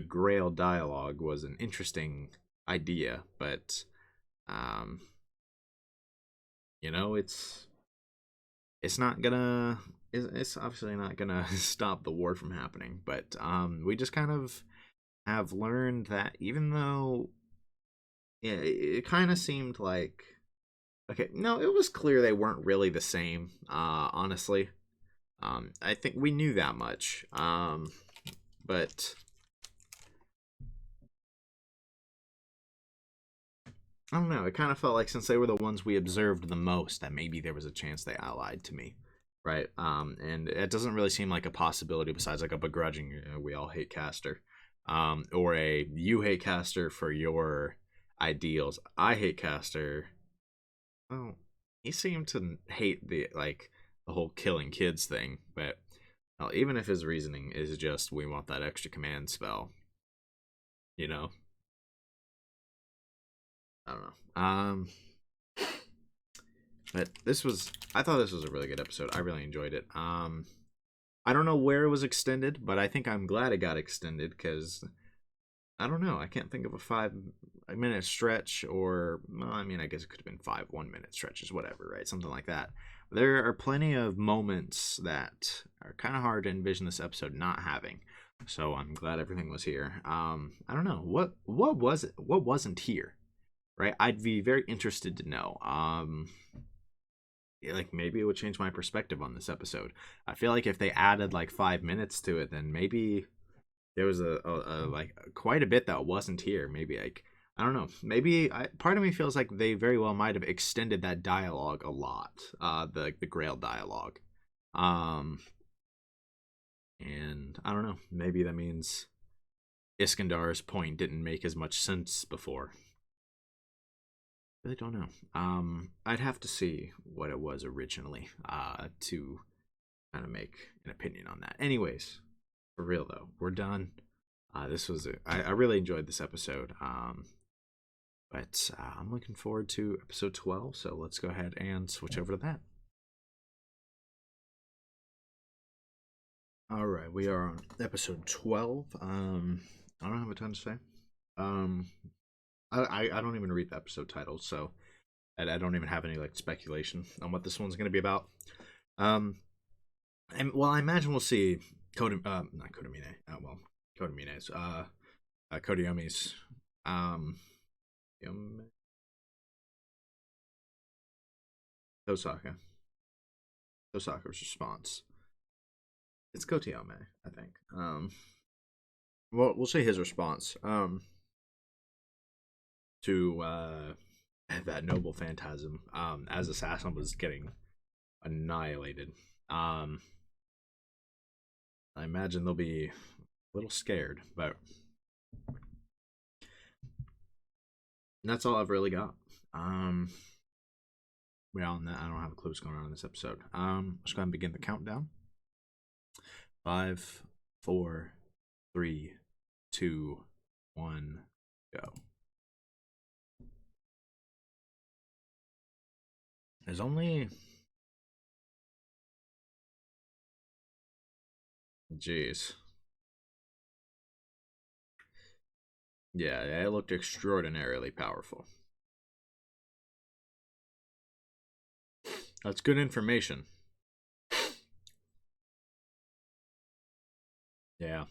Grail dialogue was an interesting idea, but um, it's not gonna it's obviously not gonna stop the war from happening. But we just kind of have learned that even though it kind of seemed like okay, no, it was clear they weren't really the same. Honestly, I think we knew that much. But I don't know. It kind of felt like since they were the ones we observed the most, that maybe there was a chance they allied to me, right? And it doesn't really seem like a possibility besides like a begrudging we all hate Caster, or a you hate Caster for your ideals. I hate Caster. Well, he seemed to hate the whole killing kids thing, but well, even if his reasoning is just we want that extra command spell, you know, I don't know. But I thought this was a really good episode. I really enjoyed it. I don't know where it was extended, but I think I'm glad it got extended because I don't know. I can't think of a 5-minute stretch, or well, I mean, I guess it could have been 5 1-minute stretches, whatever, right? Something like that. There are plenty of moments that are kind of hard to envision this episode not having. So I'm glad everything was here. I don't know what was it. What wasn't here, right? I'd be very interested to know. Like maybe it would change my perspective on this episode. I feel like if they added like 5 minutes to it, then maybe there was a like quite a bit that wasn't here. Maybe like I don't know. Maybe part of me feels like they very well might have extended that dialogue a lot. The Grail dialogue. Um, and I don't know. Maybe that means Iskandar's point didn't make as much sense before. Really don't know. I'd have to see what it was originally to kind of make an opinion on that. Anyways, for real though, we're done. This was I really enjoyed this episode. But I'm looking forward to episode 12. So let's go ahead and switch over to that. All right, we are on episode 12. I don't have a ton to say. Um, I don't even read the episode title, so I don't even have any like speculation on what this one's going to be about. And well, I imagine we'll see not Kodamine. Well, Kodamine's Kodayomi's Tosaka's response. It's Kotayome, I think. Well, we'll see his response. To that noble phantasm. As Assassin was getting annihilated. I imagine they'll be a little scared, but that's all I've really got. Beyond that, I don't have a clue what's going on in this episode. Let's go ahead and begin the countdown. 5, 4, 3, 2, 1, go. There's only... Jeez. Yeah, it looked extraordinarily powerful. That's good information. Yeah.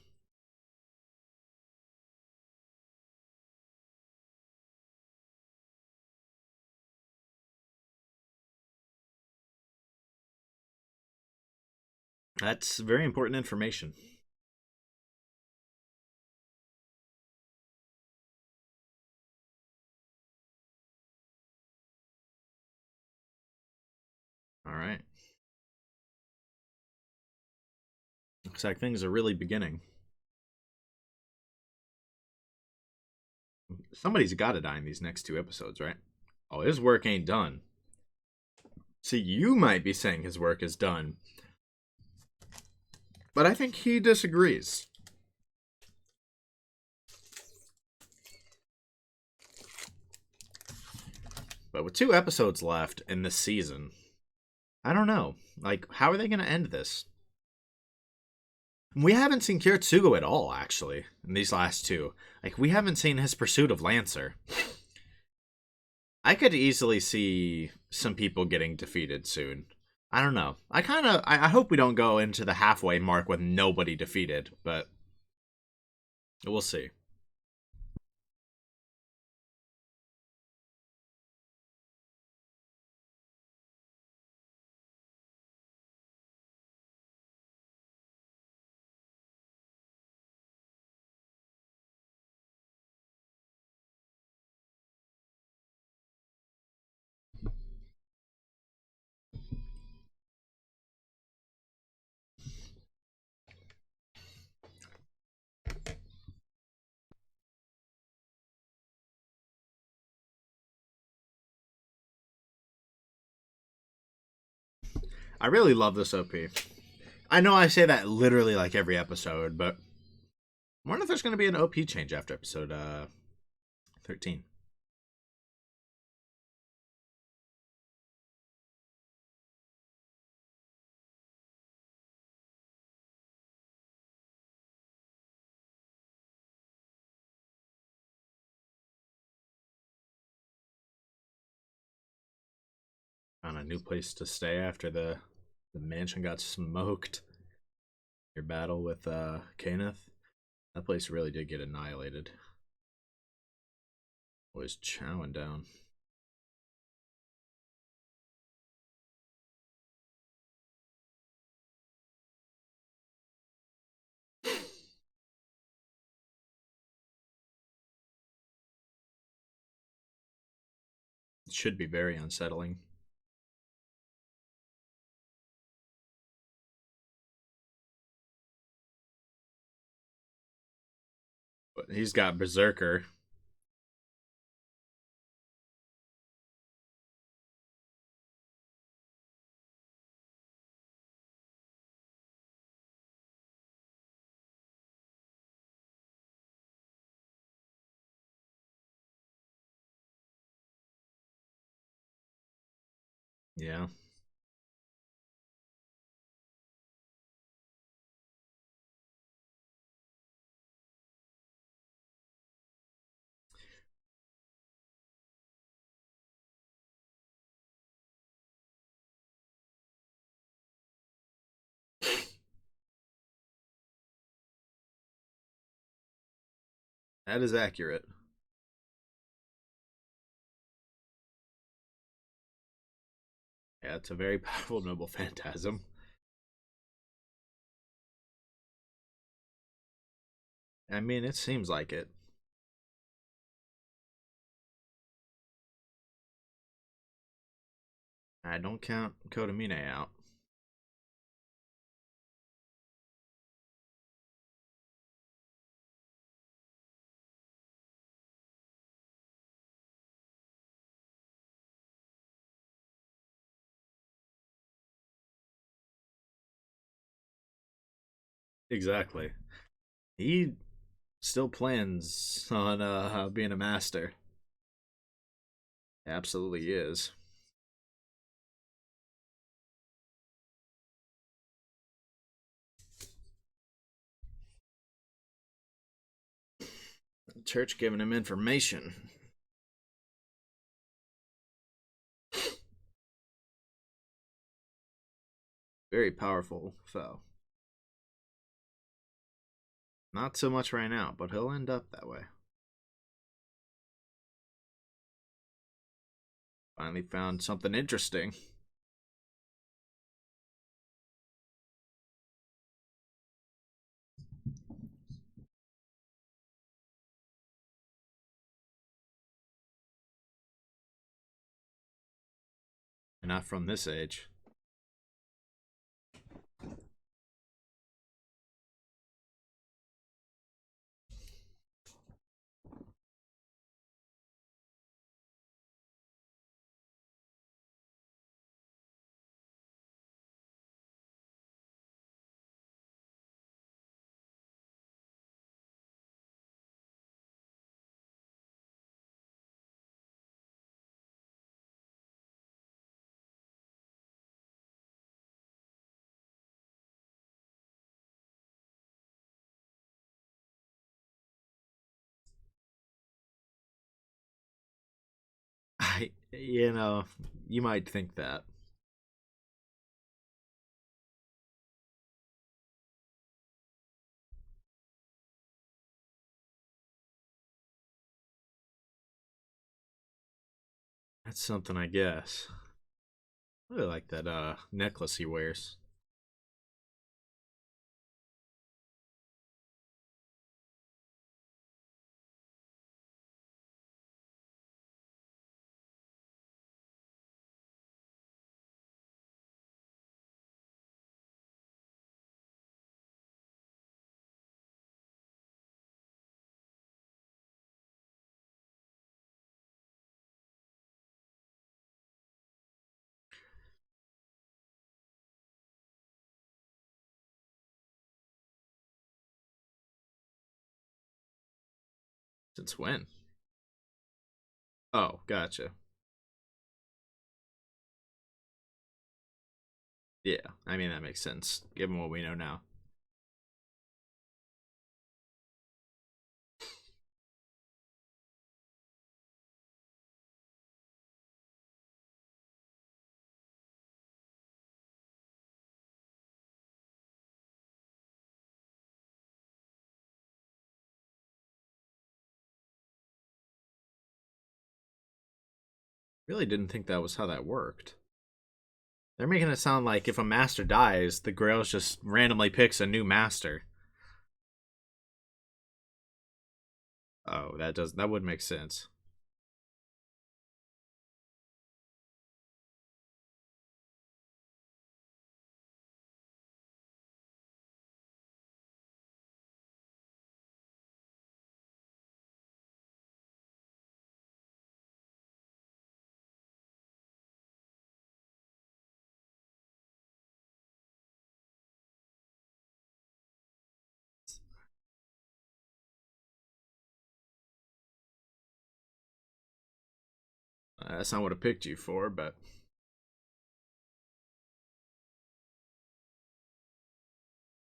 That's very important information. All right. Looks like things are really beginning. Somebody's got to die in these next 2 episodes, right? Oh, his work ain't done. See, you might be saying his work is done, but I think he disagrees. But with 2 episodes left in this season, I don't know. Like, how are they going to end this? We haven't seen Kiritsugo at all, actually, in these last 2. Like, we haven't seen his pursuit of Lancer. I could easily see some people getting defeated soon. I don't know. I hope we don't go into the halfway mark with nobody defeated, but we'll see. I really love this OP. I know I say that literally like every episode, but I wonder if there's going to be an OP change after episode 13. found a new place to stay after the mansion got smoked. Your battle with Kenneth. That place really did get annihilated. Was chowing down. It should be very unsettling. But he's got Berserker. Yeah. That is accurate. Yeah, it's a very powerful noble phantasm. I mean, it seems like it. I don't count Kodamine out. Exactly. He still plans on being a master. Absolutely is. Church giving him information. Very powerful foe. Not so much right now, but he'll end up that way. Finally found something interesting. Not from this age. You might think that. That's something, I guess. I really like that necklace he wears. Since when? Oh, gotcha. Yeah, I mean that makes sense given what we know now. Really didn't think that was how that worked. They're making it sound like if a master dies, the grail just randomly picks a new master. Oh, that would make sense. That's not what I picked you for, but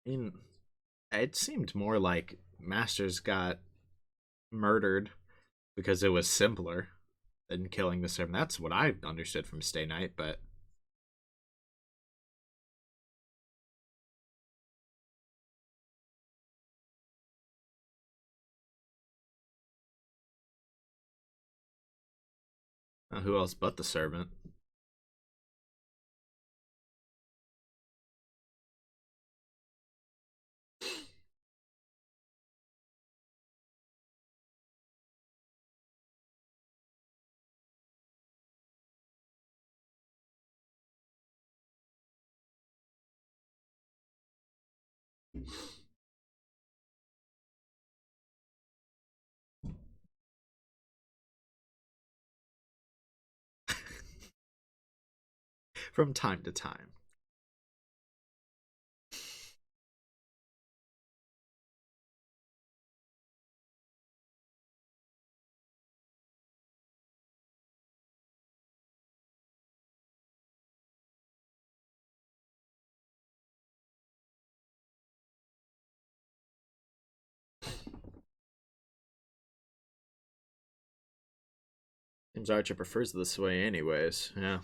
I mean, it seemed more like masters got murdered because it was simpler than killing the servant. That's what I understood from Stay Night, but who else but the servant? From time to time. Seems Archer prefers this way, anyways. Yeah.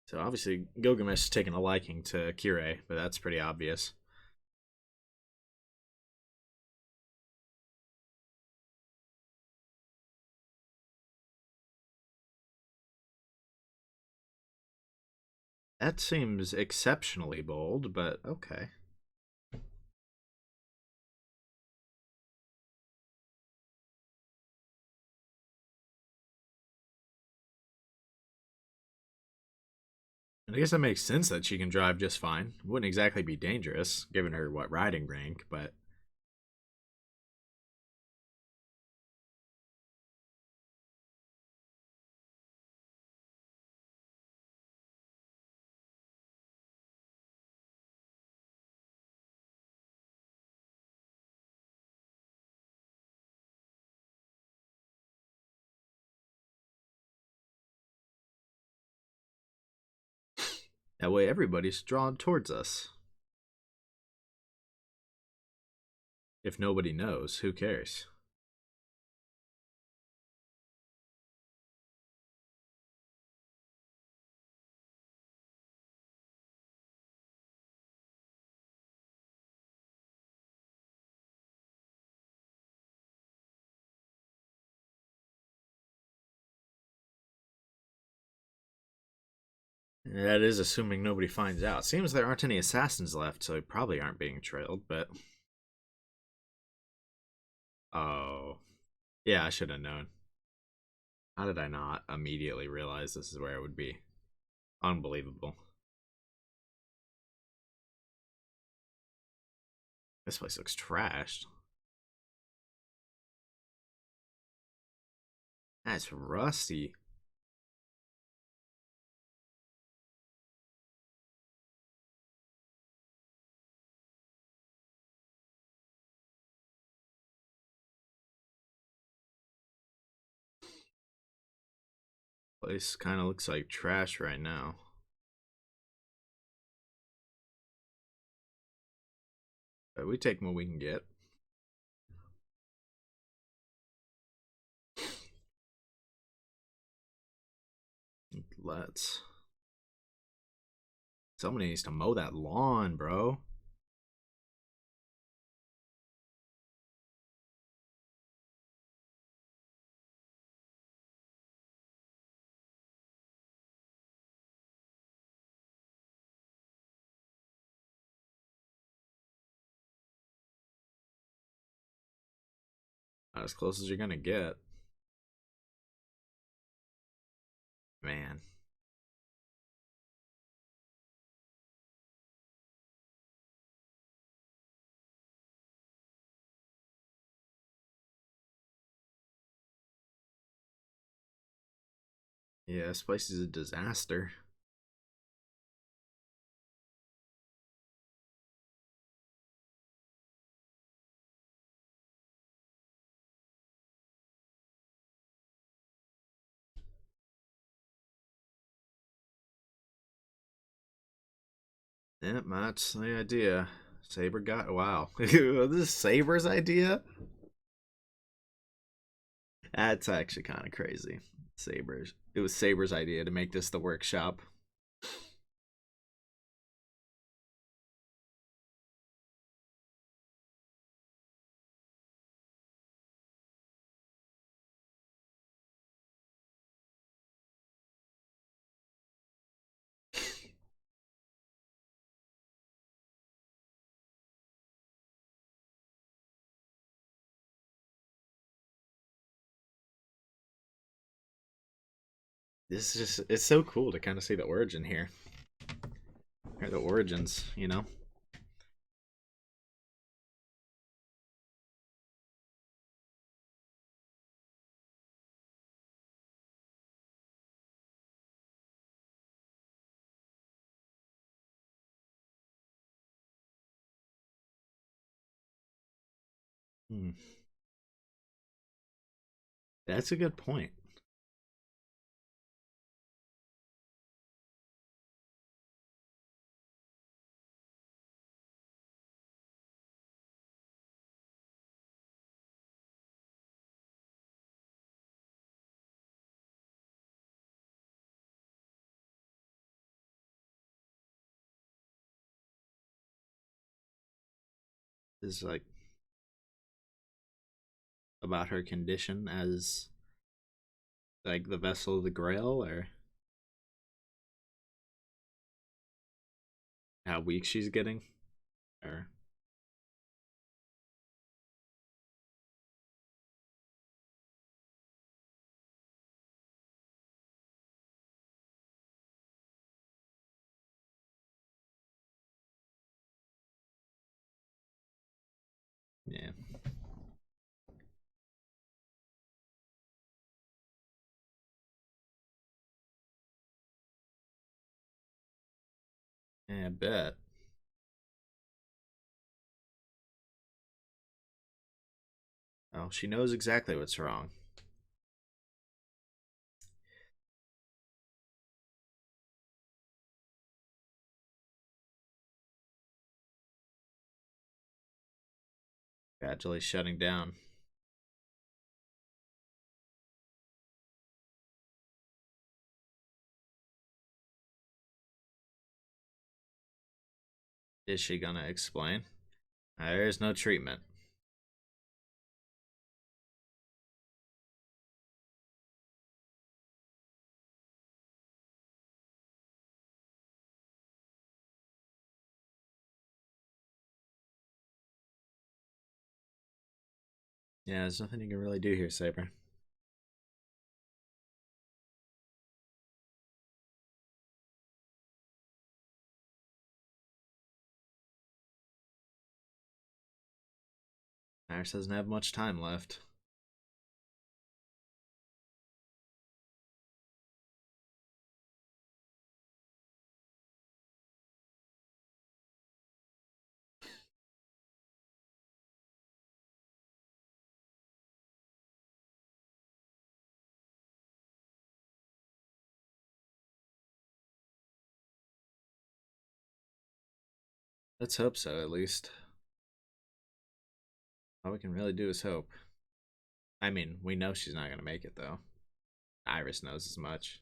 So obviously Gilgamesh is taking a liking to Kirei, but that's pretty obvious. That seems exceptionally bold, but okay. I guess that makes sense that she can drive just fine. Wouldn't exactly be dangerous, given her what riding rank, but that way everybody's drawn towards us. If nobody knows, who cares? That is assuming nobody finds out. Seems there aren't any assassins left, so they probably aren't being trailed, but. Oh. Yeah, I should have known. How did I not immediately realize this is where I would be? Unbelievable. This place looks trashed. That's rusty. Place kind of looks like trash right now. But we take what we can get. Let's. Somebody needs to mow that lawn, bro. As close as you're gonna get. Man. Yeah, this place is a disaster. Yep, that's the idea. Saber got wow. This is Saber's idea? That's actually kind of crazy. Saber's. It was Saber's idea to make this the workshop. This is just it's so cool to kind of see the origin here. Or the origins, you know? Hmm. That's a good point. This is like about her condition as like the vessel of the grail or how weak she's getting or yeah. Yeah, I bet. Oh, she knows exactly what's wrong. Gradually shutting down. Is she gonna explain? There's no treatment. Yeah, there's nothing you can really do here, Saber. Iris doesn't have much time left. Let's hope so, at least. All we can really do is hope. I mean, we know she's not gonna make it, though. Iris knows as much.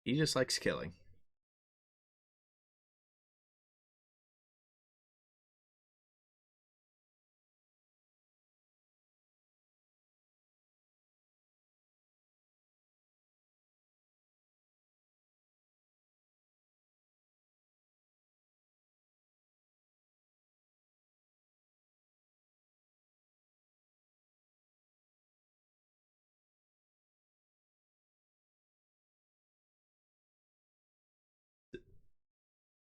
He just likes killing.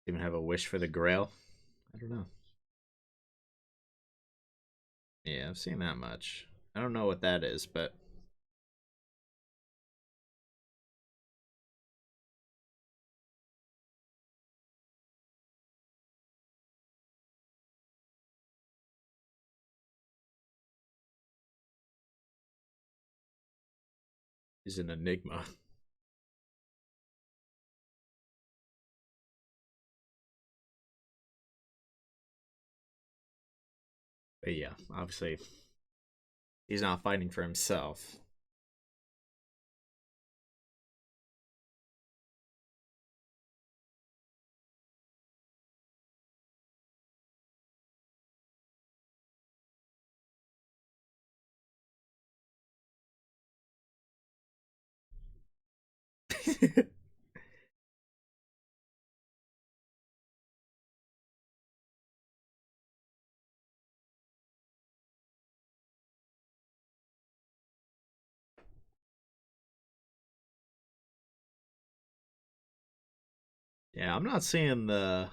Even have a wish for the grail? I don't know. Yeah, I've seen that much. I don't know what that is, but he's an enigma. But yeah, obviously, he's not fighting for himself. Yeah, I'm not seeing the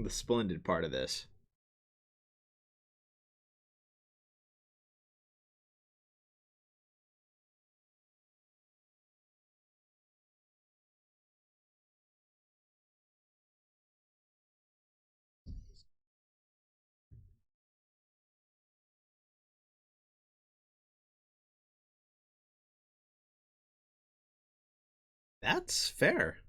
splendid part of this. That's fair.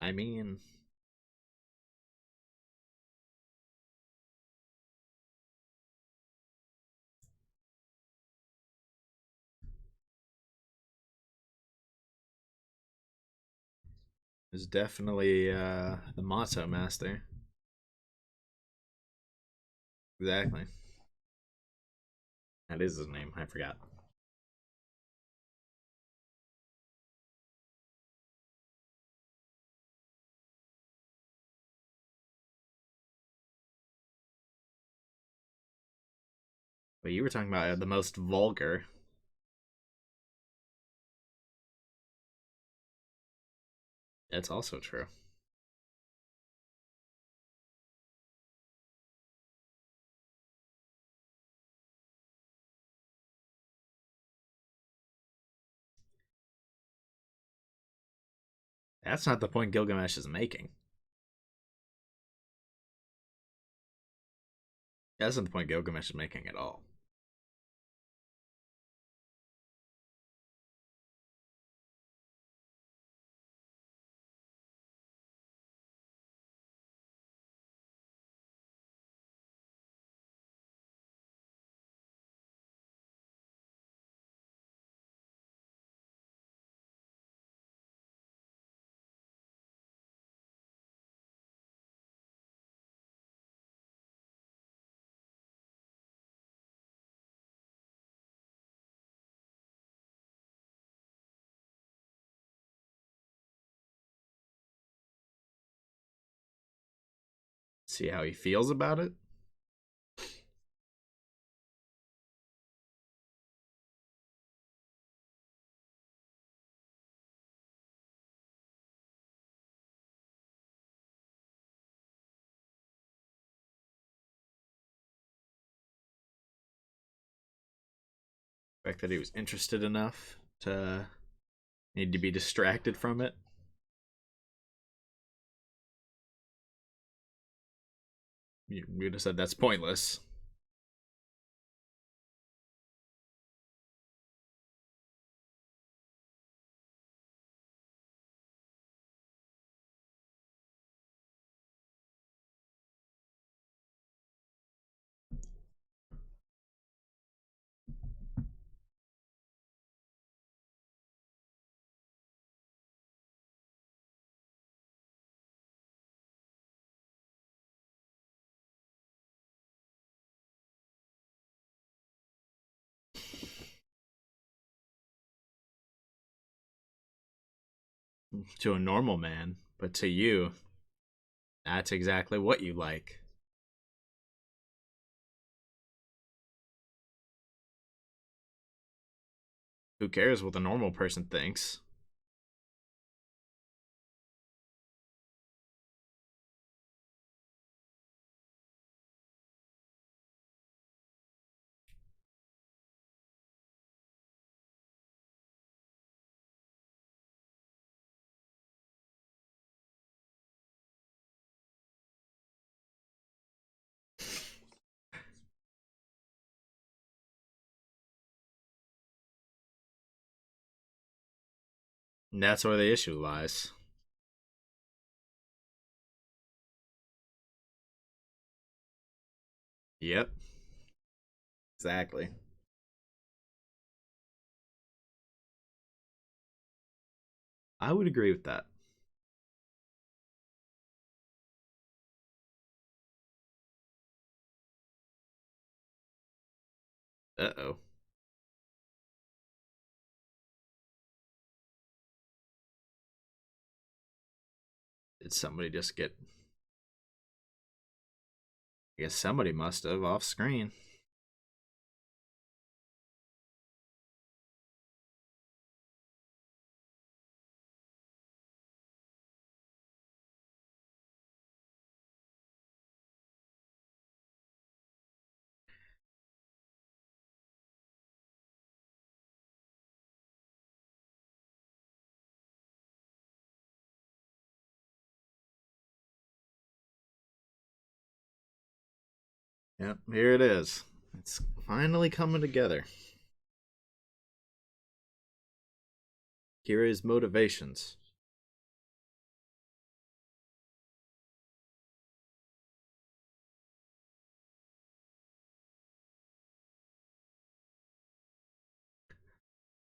I mean, it's definitely the Matzo Master. Exactly. That is his name. I forgot. But you were talking about the most vulgar. That's also true. That's not the point Gilgamesh is making. That's not the point Gilgamesh is making at all. See how he feels about it? The fact that he was interested enough to need to be distracted from it. You would have said that's pointless. To a normal man, but to you, that's exactly what you like. Who cares what the normal person thinks? And that's where the issue lies. Yep, exactly. I would agree with that. Uh oh. Did somebody just get. I guess somebody must have off screen. Yep, here it is. It's finally coming together. Kira's motivations.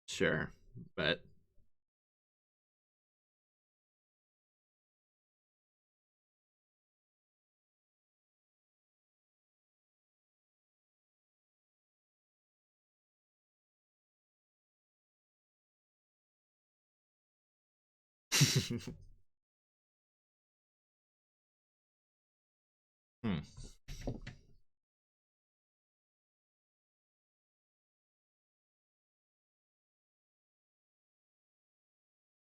Sure, but hmm.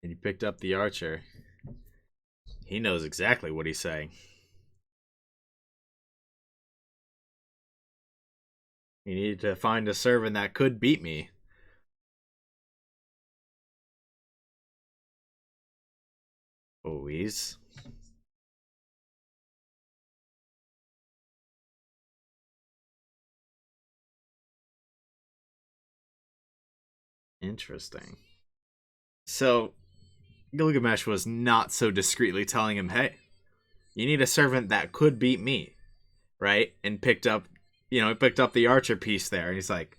And he picked up the archer. He knows exactly what he's saying. He needed to find a servant that could beat me. Oh, he's interesting. So Gilgamesh was not so discreetly telling him, "Hey, you need a servant that could beat me," right? And picked up, he picked up the archer piece there. And he's like,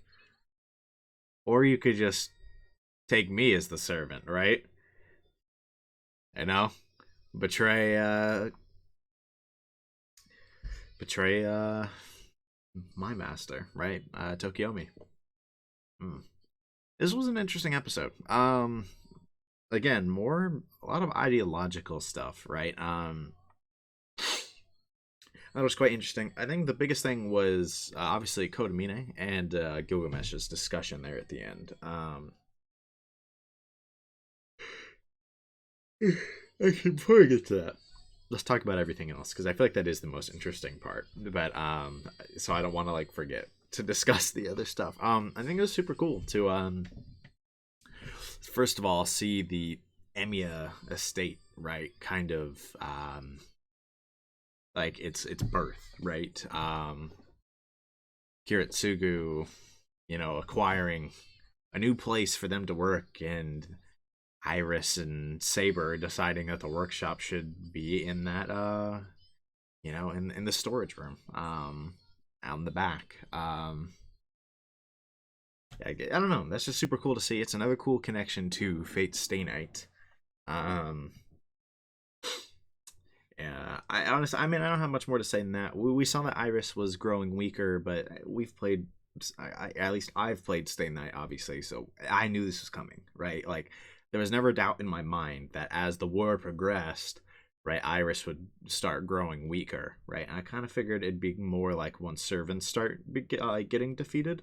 or you could just take me as the servant, right? You know, betray, betray my master, right? Tokiomi. Hmm. This was an interesting episode. Again, more a lot of ideological stuff, right? That was quite interesting. I think the biggest thing was obviously Kodamine and Gilgamesh's discussion there at the end. Actually, before we get to that, let's talk about everything else because I feel like that is the most interesting part. But so I don't want to like forget to discuss the other stuff. I think it was super cool to first of all see the Emiya estate, right? Kind of like its birth, right? Kiritsugu, acquiring a new place for them to work, and Iris and Saber deciding that the workshop should be in that in the storage room out in the back. I don't know, that's just super cool to see. It's another cool connection to Fate's Stay Night. um Yeah, I honestly, I mean, I don't have much more to say than that. We saw that Iris was growing weaker, but we've played, at least I've played Stay Night, obviously, so I knew this was coming, right? Like, there was never doubt in my mind that as the war progressed, right, Iris would start growing weaker, right? And I kind of figured it'd be more like once servants start getting defeated.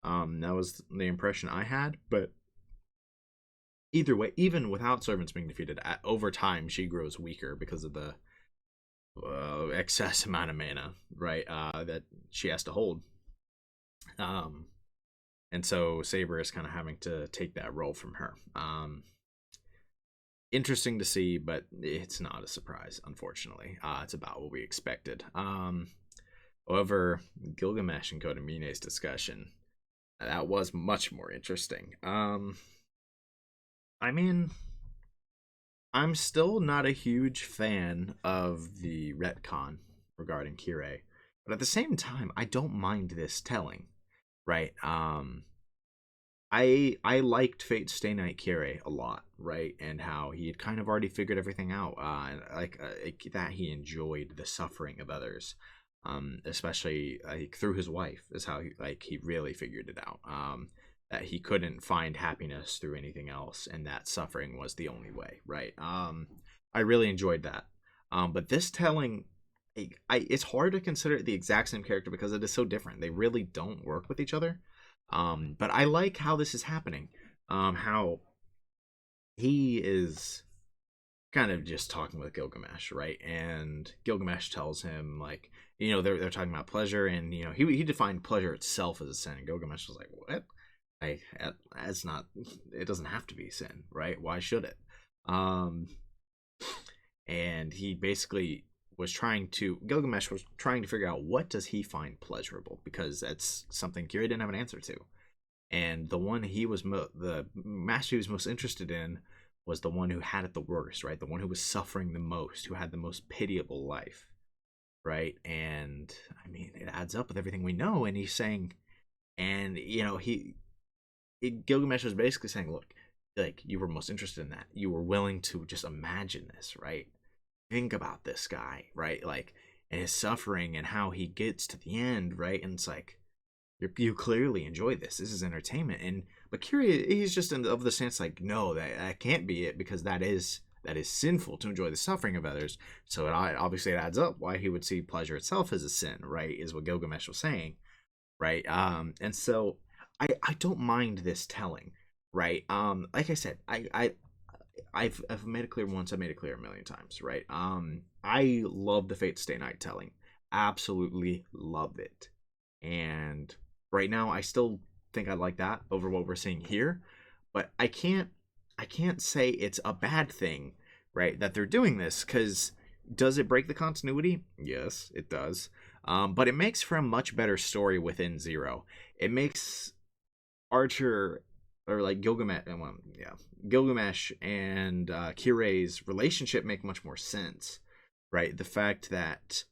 That was the impression I had, but either way, even without servants being defeated, over time she grows weaker because of the excess amount of mana, right? That she has to hold. Um, and so Saber is kind of having to take that role from her. Interesting to see, but it's not a surprise, unfortunately. It's about what we expected. However, Gilgamesh and Kodamine's discussion, that was much more interesting. I mean, I'm still not a huge fan of the retcon regarding Kirei, but at the same time, I don't mind this telling, right? I liked Fate Stay Night Kirei a lot, right? And how he had kind of already figured everything out, that he enjoyed the suffering of others, especially through his wife is how he really figured it out. That he couldn't find happiness through anything else, and that suffering was the only way, right? I really enjoyed that. But this telling, it's hard to consider it the exact same character because it is so different. They really don't work with each other. But I like how this is happening. How he is kind of just talking with Gilgamesh, right? And Gilgamesh tells him, like, they're talking about pleasure, and he defined pleasure itself as a sin. And Gilgamesh was like, what? That's not. It doesn't have to be sin, right? Why should it? Um, and he basically Gilgamesh was trying to figure out what does he find pleasurable, because that's something Kira didn't have an answer to. And the one the master he was most interested in was the one who had it the worst, right? The one who was suffering the most, who had the most pitiable life, right? And I mean, it adds up with everything we know. And he's saying, and Gilgamesh was basically saying, look, like, you were most interested in that. You were willing to just imagine this, right? Think about this guy, right? Like, and his suffering and how he gets to the end, right? And it's like, you clearly enjoy this. This is entertainment. And but Kira, he's just of the sense like, no, that can't be it, because that is sinful to enjoy the suffering of others. So obviously it adds up why he would see pleasure itself as a sin, right? Is what Gilgamesh was saying, right? And so I don't mind this telling, right? Like I said, I've made it clear once. I've made it clear a million times, right? I love the Fate Stay Night telling. Absolutely love it. And right now, I still think I like that over what we're seeing here. But I can't say it's a bad thing, right? That they're doing this, because does it break the continuity? Yes, it does. But it makes for a much better story within Zero. It makes Archer, or like Gilgamesh, well, yeah, Gilgamesh and Kirei's relationship make much more sense, right? The fact that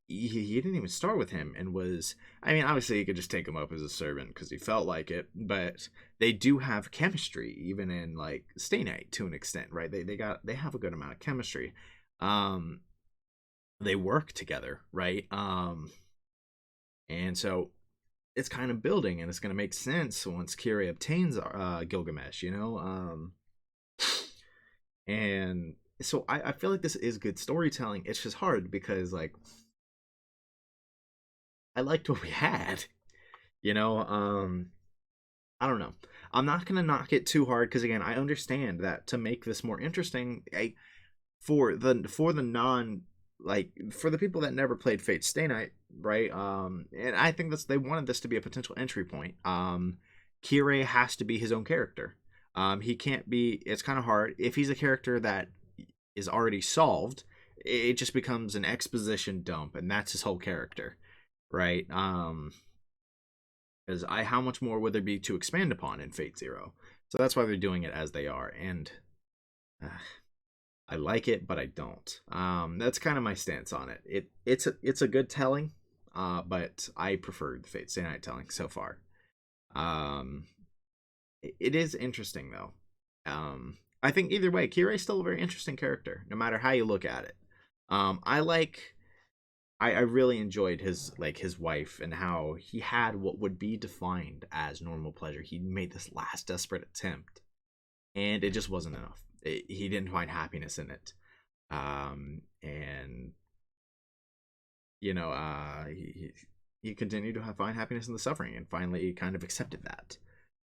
he didn't even start with him and was, I mean, obviously he could just take him up as a servant because he felt like it, but they do have chemistry even in like Stay Night to an extent, right? They have a good amount of chemistry. Um, they work together, right? And so it's kind of building, and it's going to make sense once Kirei obtains Gilgamesh, and so I feel like this is good storytelling. It's just hard because, like, I liked what we had, you know. I don't know. I'm not gonna knock it too hard because, again, I understand that to make this more interesting, for the non, like, for the people that never played Fate Stay Night, right? And I think they wanted this to be a potential entry point. Kirei has to be his own character. He can't be. It's kind of hard if he's a character that is already solved. It just becomes an exposition dump, and that's his whole character, right? Because how much more would there be to expand upon in Fate Zero? So that's why they're doing it as they are, and uh, I like it, but I don't. That's kind of my stance on it. It's a good telling, but I prefer the Fate Stay Night telling so far. Um, it is interesting though. I think either way, Kirai's still a very interesting character, no matter how you look at it. I like. I really enjoyed his wife and how he had what would be defined as normal pleasure. He made this last desperate attempt, and it just wasn't enough. He didn't find happiness in it, and he continued to find happiness in the suffering, and finally he kind of accepted that.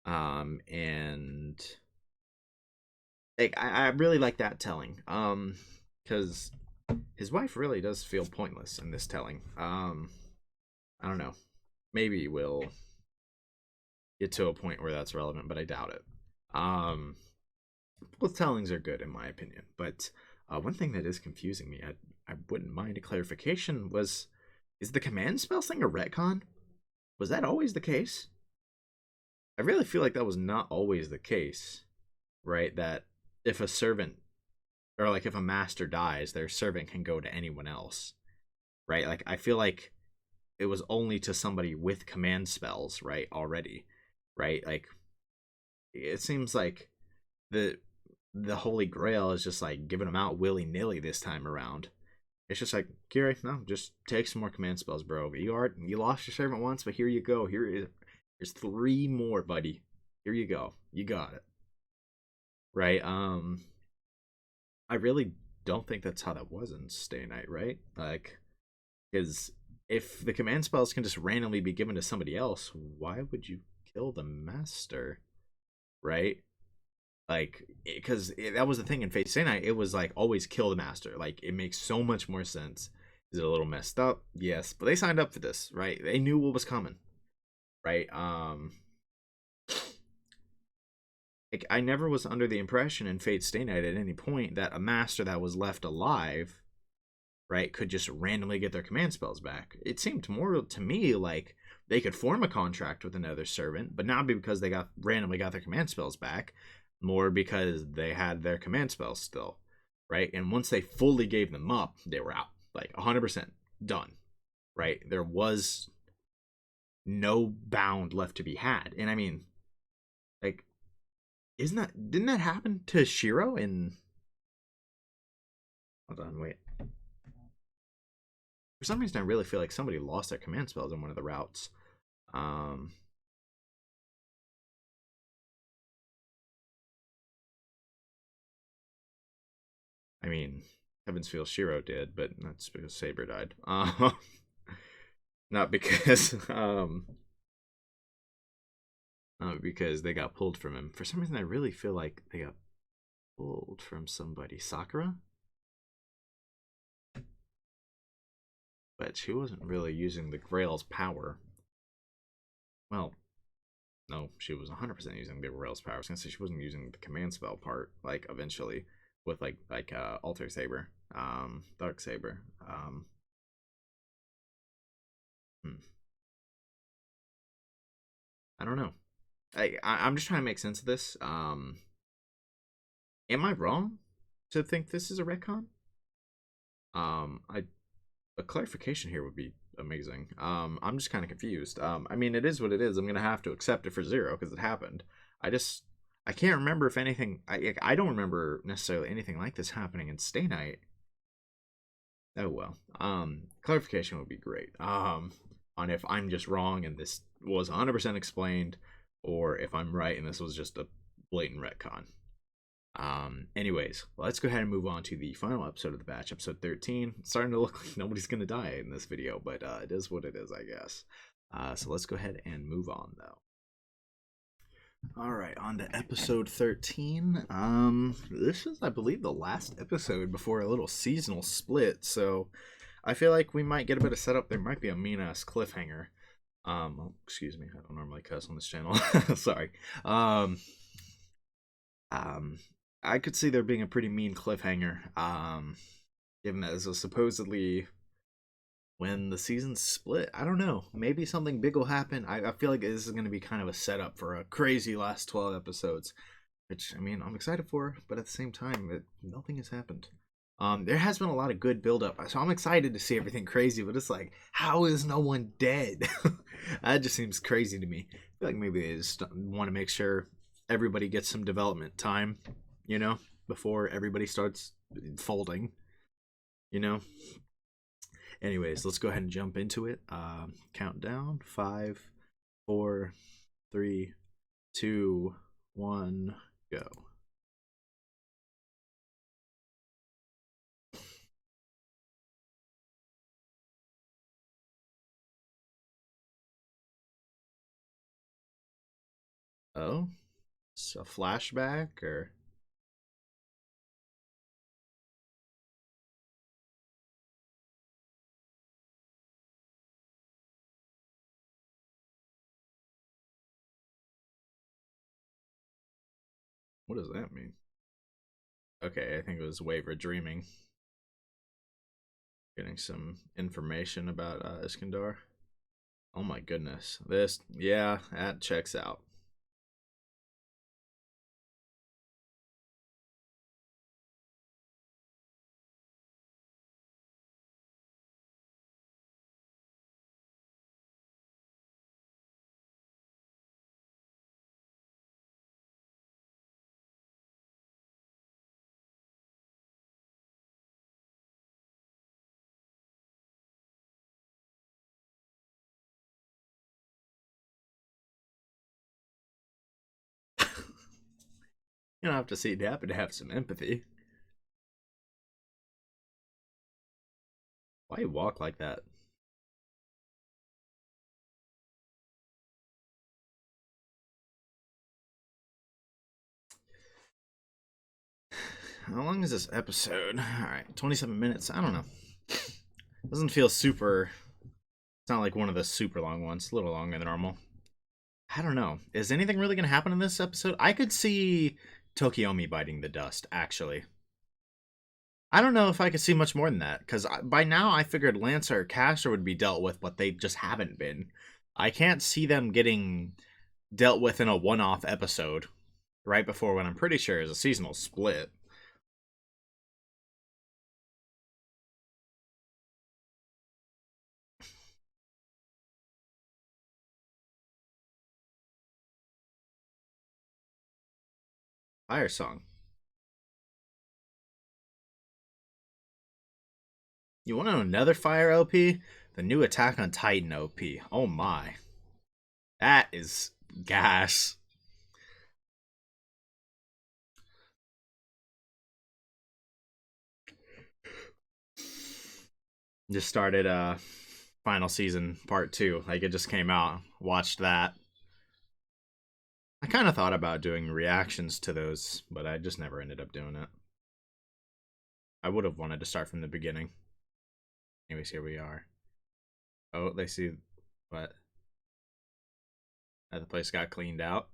And like I really like that telling. Because his wife really does feel pointless in this telling. I don't know. Maybe we'll get to a point where that's relevant, but I doubt it. Um, both tellings are good in my opinion, but one thing that is confusing me, I wouldn't mind a clarification. Is the command spell thing a retcon? Was that always the case? I really feel like that was not always the case, right? That if a servant or like if a master dies, their servant can go to anyone else, right? Like I feel like it was only to somebody with command spells, right? Already, right? Like it seems like the the Holy Grail is just like giving them out willy nilly this time around. It's just like, Kira, no, just take some more command spells, bro. You lost your servant once, but here you go. Here's three more, buddy. Here you go. You got it. Right? I really don't think that's how that was in Stay Night, right? Like, because if the command spells can just randomly be given to somebody else, why would you kill the master? Right? Like, because that was the thing in Fate Stay Night. It was like always kill the master. Like, it makes so much more sense. Is it a little messed up? Yes, but they signed up for this, right? They knew what was coming, right? Like I never was under the impression in Fate Stay Night at any point that a master that was left alive, right, could just randomly get their command spells back. It seemed more to me like they could form a contract with another servant, but not because they got randomly got their command spells back, more because they had their command spells still, right? And once they fully gave them up, they were out, like 100% done, right? There was no bound left to be had, and I mean, like, isn't that didn't that happen to Shiro in? Hold on, wait. For some reason, I really feel like somebody lost their command spells in one of the routes. Um, I mean, Heavens Feel Shiro did, but that's because Saber died. Not because not because they got pulled from him. For some reason, I really feel like they got pulled from somebody. Sakura, but she wasn't really using the Grail's power. Well, no, she was 100% using the Grail's power. I was gonna say she wasn't using the command spell part. Like eventually, with Alter Saber, Dark Saber. Hmm, I don't know. I'm just trying to make sense of this. Am I wrong to think this is a retcon? I A clarification here would be amazing. I'm just kind of confused. I mean, it is what it is. I'm gonna have to accept it for zero because it happened. I just I can't remember if anything. I don't remember necessarily anything like this happening in Stay Night. Oh well. Clarification would be great. On if I'm just wrong and this was 100% explained, or if I'm right and this was just a blatant retcon. Anyways, let's go ahead and move on to the final episode of the batch, episode 13. It's starting to look like nobody's gonna die in this video, but it is what it is, I guess. So let's go ahead and move on though. All right, on to episode 13. This is, I believe, the last episode before a little seasonal split, so I feel like we might get a bit of setup. There might be a mean ass cliffhanger. Oh, excuse me, I don't normally cuss on this channel. Sorry. Um, I could see there being a pretty mean cliffhanger. Given that this was supposedly when the season split. I don't know. Maybe something big will happen. I feel like this is going to be kind of a setup for a crazy last 12 episodes, which, I mean, I'm excited for, but at the same time, nothing has happened. There has been a lot of good build up, so I'm excited to see everything crazy, but it's like, how is no one dead? That just seems crazy to me. I feel like maybe they just want to make sure everybody gets some development time, you know, before everybody starts folding, you know? Anyways, let's go ahead and jump into it. Countdown: 5, 4, 3, 2, 1, go. Oh, it's a flashback or What does that mean? Okay, I think it was Waver dreaming. Getting some information about Iskandar. Oh my goodness. This, yeah, that checks out. You don't have to see it happen to have some empathy. Why you walk like that? How long is this episode? Alright, 27 minutes. I don't know. Doesn't feel super. It's not like one of the super long ones. It's a little longer than normal. I don't know. Is anything really going to happen in this episode? I could see Tokiomi biting the dust, actually. I don't know if I could see much more than that, because by now I figured Lancer or Castor would be dealt with, but they just haven't been. I can't see them getting dealt with in a one off episode right before what I'm pretty sure is a seasonal split. Fire Song. You want to know another Fire OP? The new Attack on Titan OP. Oh my. That is gas. Just started final season part 2. Like it just came out. Watched that. I kind of thought about doing reactions to those, but I just never ended up doing it. I would have wanted to start from the beginning. Anyways, here we are. Oh, they see what? That the place got cleaned out.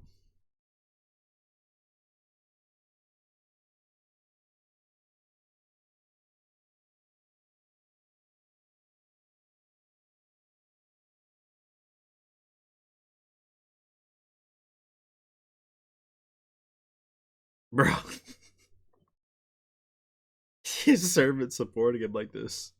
Bro. His servant supporting him like this.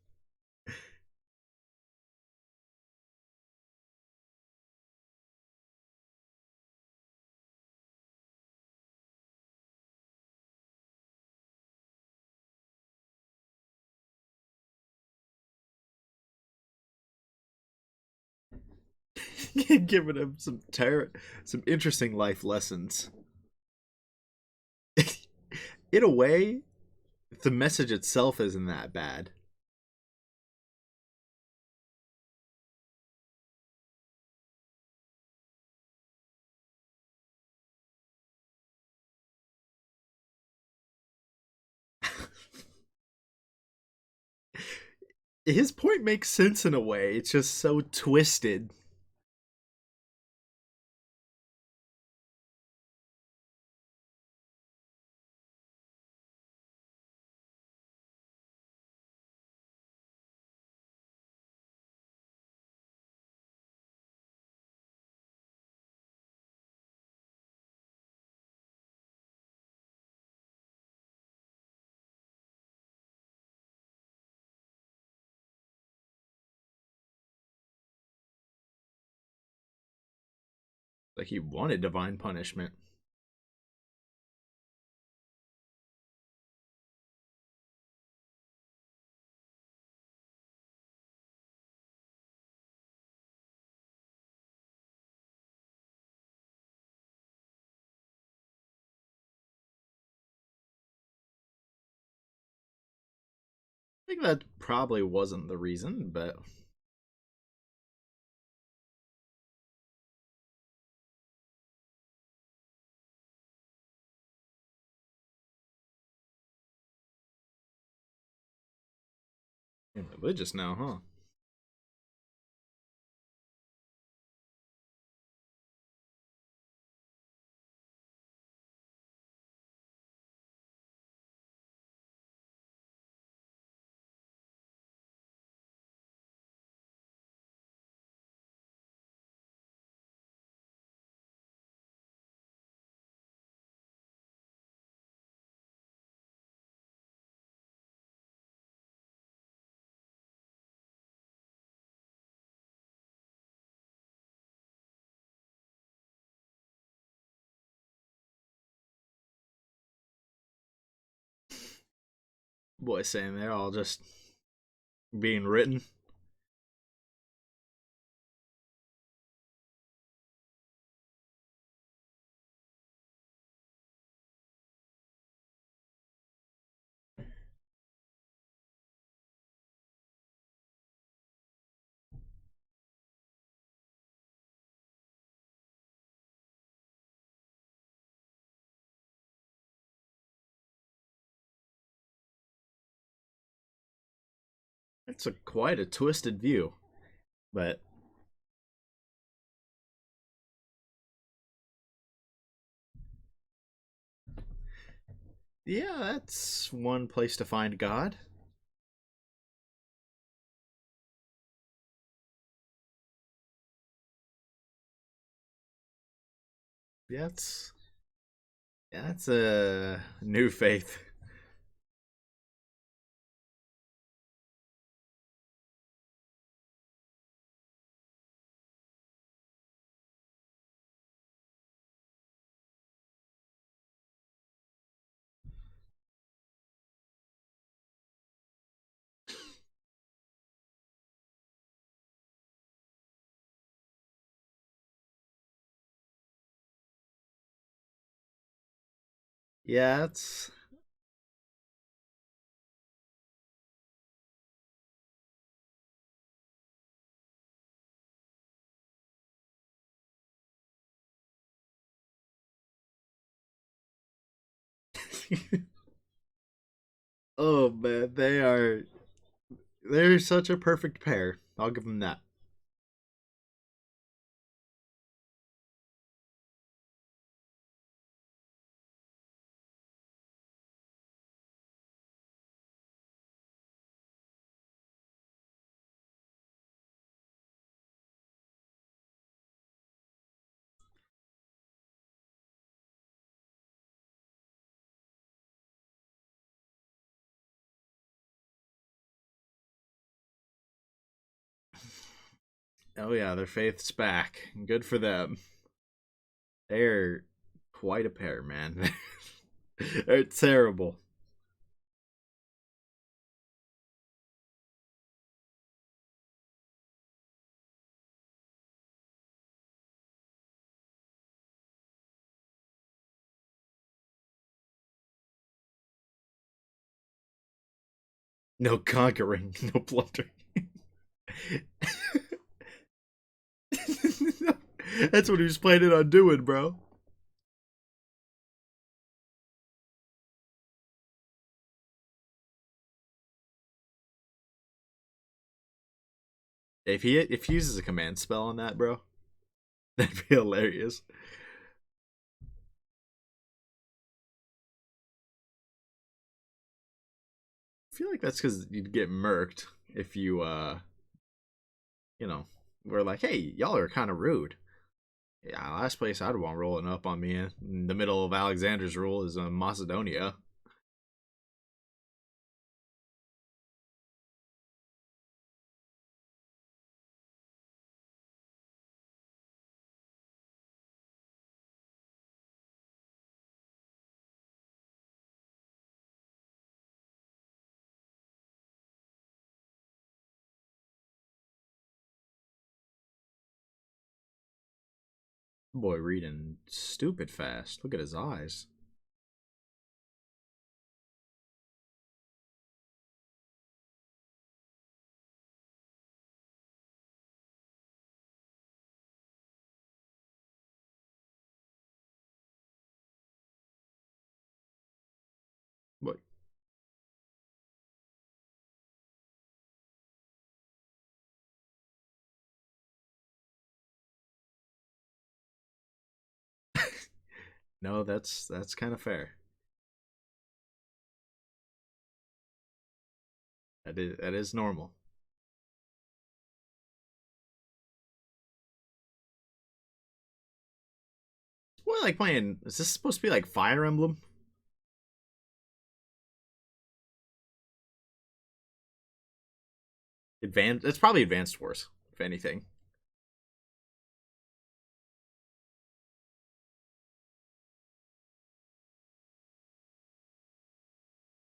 Giving him some interesting life lessons. In a way, the message itself isn't that bad. His point makes sense in a way. It's just so twisted. Like he wanted divine punishment. I think that probably wasn't the reason, but religious now, huh? Boy, saying they're all just being written. It's quite a twisted view, but yeah, that's one place to find God. Yeah, that's a new faith. Yeah, it's oh man, they're such a perfect pair. I'll give them that. Oh yeah, their faith's back. Good for them. They're quite a pair, man. They're terrible. No conquering, no plundering. That's what he was planning on doing, bro. If he uses a command spell on that, bro, that'd be hilarious. I feel like that's because you'd get murked if you know, were like, hey, y'all are kind of rude. Yeah, last place I'd want rolling up on me in the middle of Alexander's rule is Macedonia. Boy, reading stupid fast. Look at his eyes. Boy, no, that's kind of fair. That is normal. What like playing? Is this supposed to be like Fire Emblem? Advanced? It's probably Advanced Wars, if anything.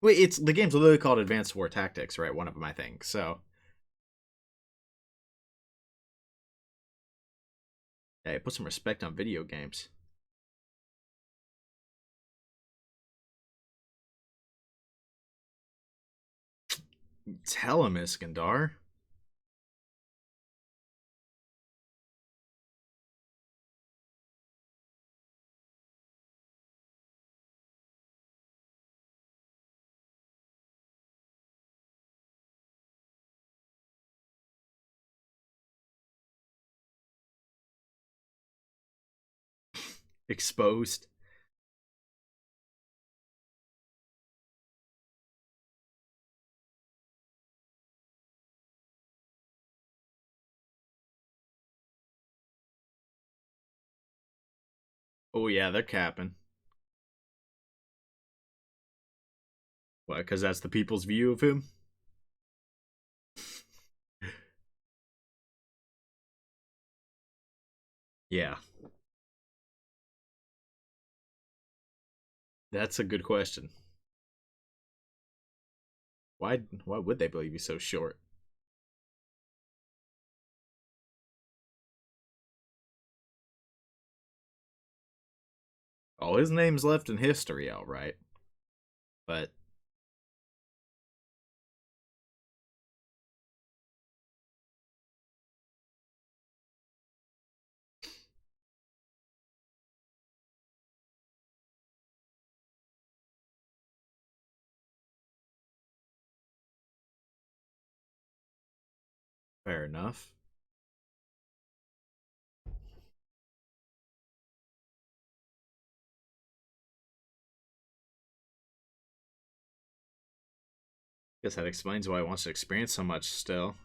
Wait, it's the game's literally called Advanced War Tactics, right? One of them, I think. So, hey, put some respect on video games. Tell him, Iskandar. Exposed. Oh yeah, they're capping. What? Because that's the people's view of him. Yeah, that's a good question. Why would they believe he's so short? Oh, his name's left in history, all right. But fair enough. Guess that explains why he wants to experience so much still.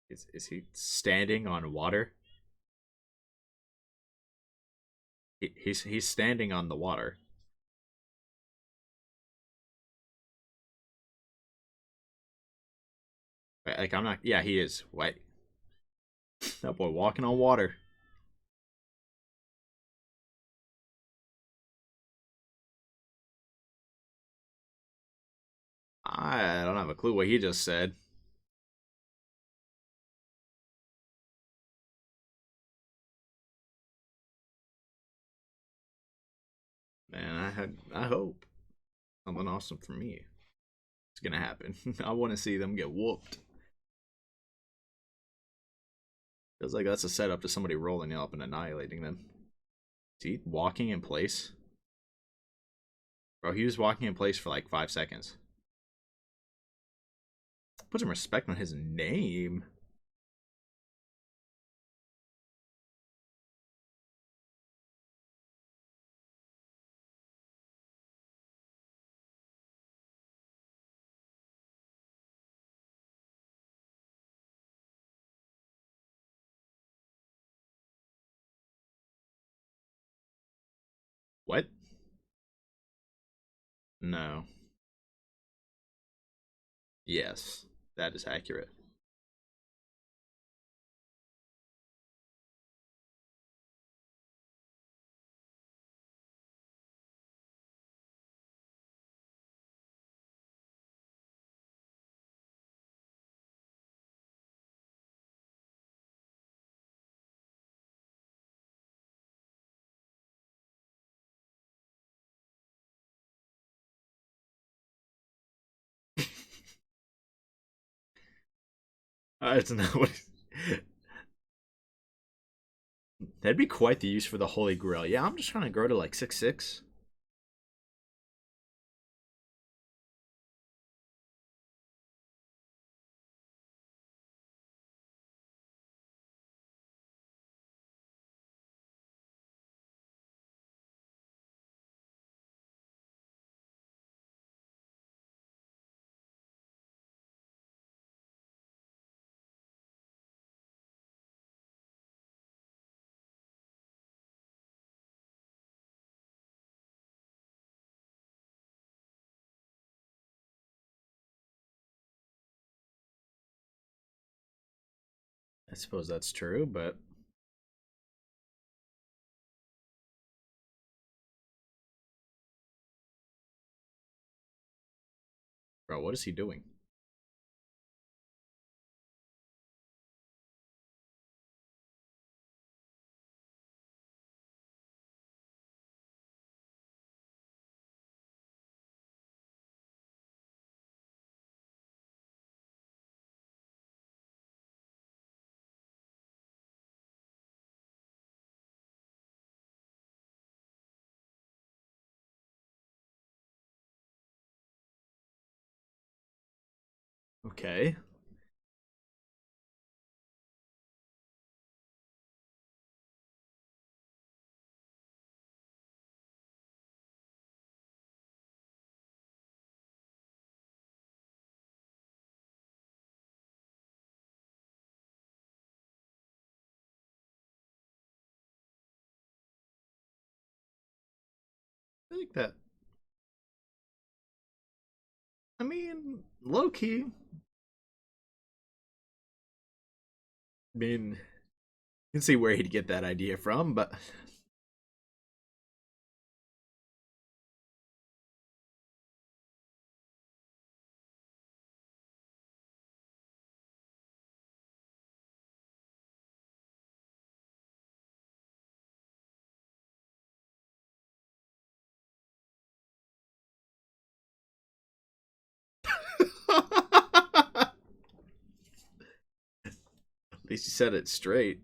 Is he standing on water? He's standing on the water. Right, like I'm not. Yeah, he is. What? That boy walking on water. I don't have a clue what he just said. Man, I hope something awesome for me. It's gonna happen. I want to see them get whooped. Feels like that's a setup to somebody rolling up and annihilating them. Is he walking in place? Bro, he was walking in place for like 5 seconds. Put some respect on his name. What? No. Yes, that is accurate. It's not what. That'd be quite the use for the Holy Grail. Yeah, I'm just trying to grow to like 6'6". I suppose that's true, but Bro, what is he doing? Okay. I think that. I mean, low key. I mean, you can see where he'd get that idea from, but at least he said it straight.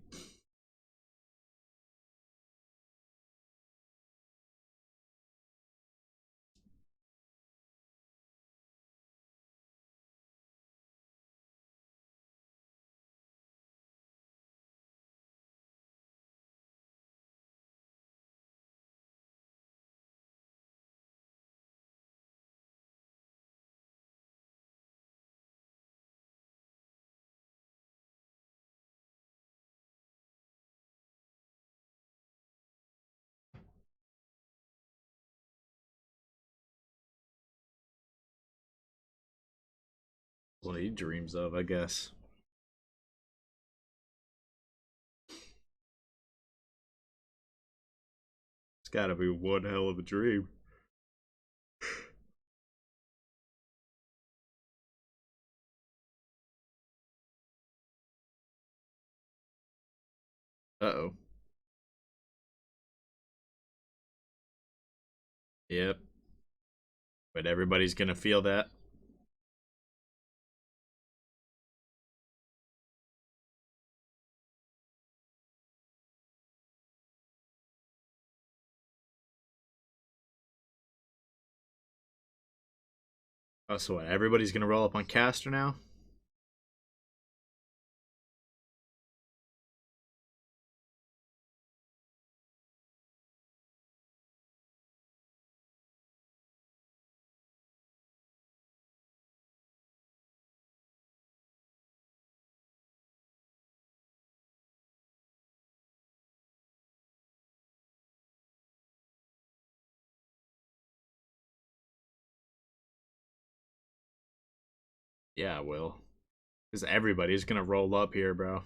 What he dreams of, I guess. It's gotta be one hell of a dream. Uh oh. Yep. But everybody's gonna feel that. Oh, so what? Everybody's gonna roll up on Caster now? Yeah, I will. Because everybody's gonna roll up here, bro.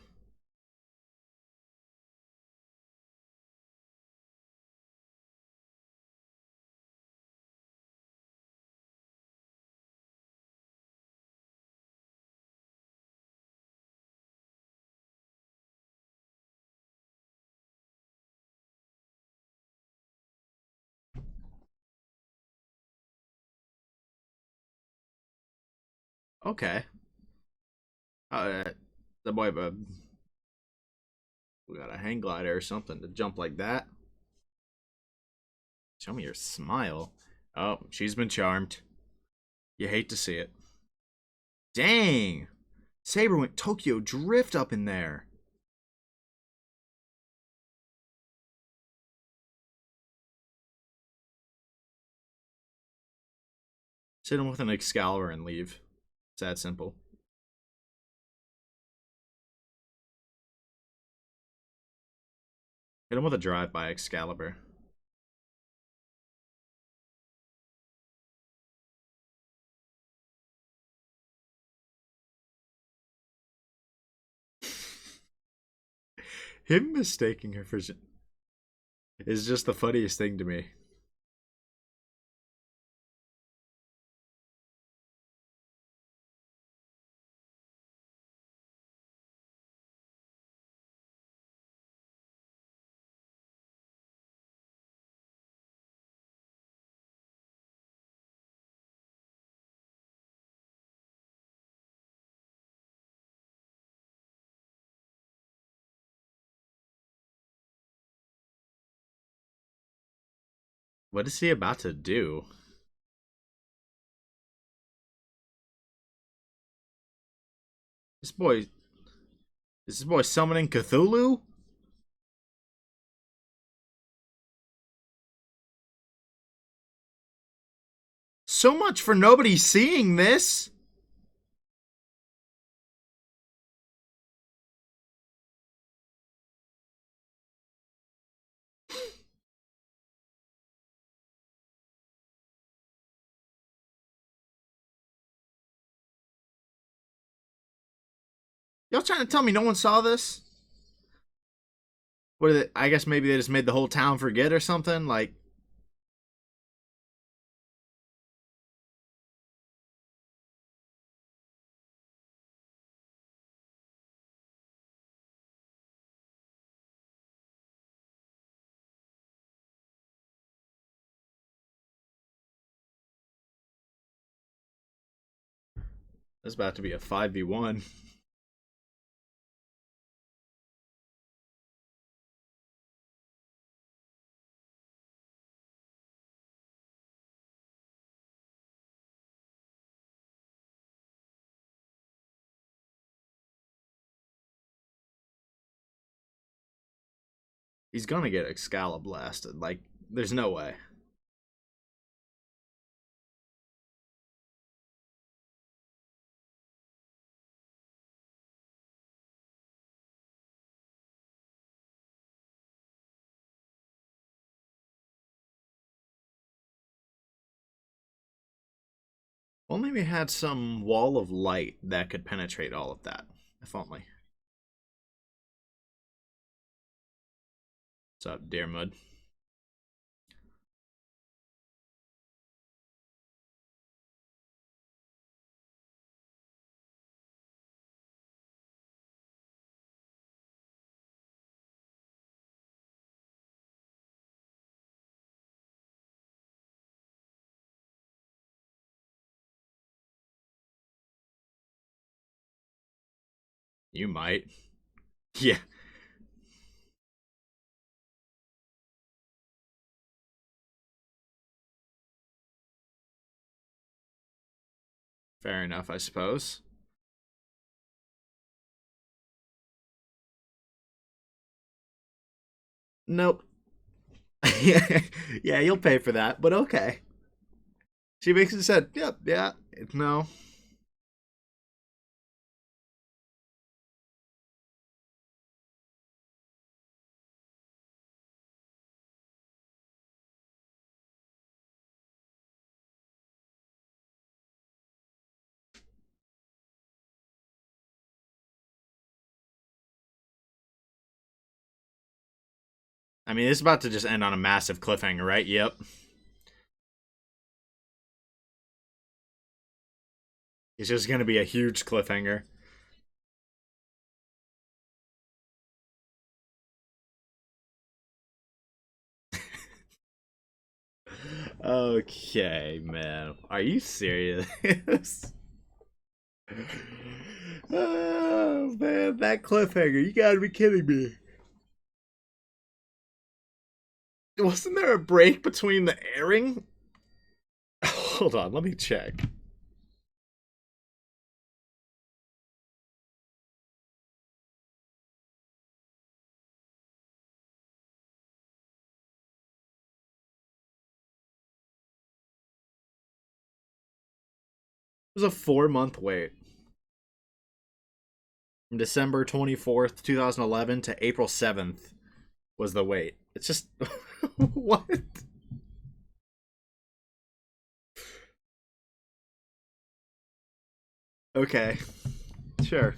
Okay. The boy, we got a hang glider or something to jump like that. Show me your smile. Oh, she's been charmed. You hate to see it. Dang! Saber went Tokyo Drift up in there. Hit him with an Excalibur and leave. It's that simple. Hit him with a drive by Excalibur. Him mistaking her for is just the funniest thing to me. What is he about to do? This boy is this boy summoning Cthulhu? So much for nobody seeing this. Y'all trying to tell me no one saw this? What is it? I guess maybe they just made the whole town forget or something. Like, this is about to be a 5v1. He's gonna get Excalibur blasted. Like, there's no way. Only we had some wall of light that could penetrate all of that. If only. What's up, dear mud? You might. Yeah. Fair enough, I suppose. Nope. Yeah, you'll pay for that, but okay. She basically said, yep, yeah, no. I mean, it's about to just end on a massive cliffhanger, right? Yep. It's just going to be a huge cliffhanger. Okay, man. Are you serious? Oh, man. That cliffhanger. You gotta be kidding me. Wasn't there a break between the airing? Hold on, let me check. It was a 4 month wait. From December 24th, 2011 to April 7th was the wait. It's just. What? Okay. Sure.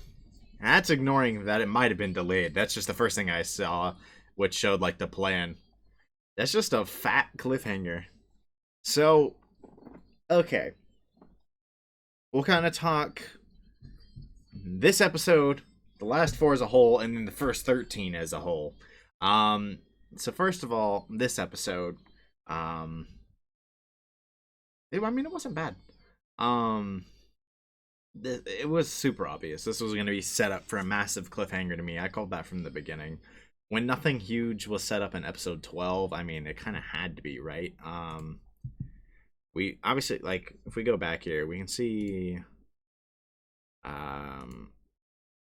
That's ignoring that it might have been delayed. That's just the first thing I saw, which showed like the plan. That's just a fat cliffhanger. So, okay. We'll kind of talk this episode, the last four as a whole, and then the first 13 as a whole. So first of all, this episode, I mean, it wasn't bad. Um, it was super obvious. This was going to be set up for a massive cliffhanger to me. I called that from the beginning. when nothing huge was set up in episode 12, I mean, it kind of had to be, right? We obviously, like, if we go back here, we can see um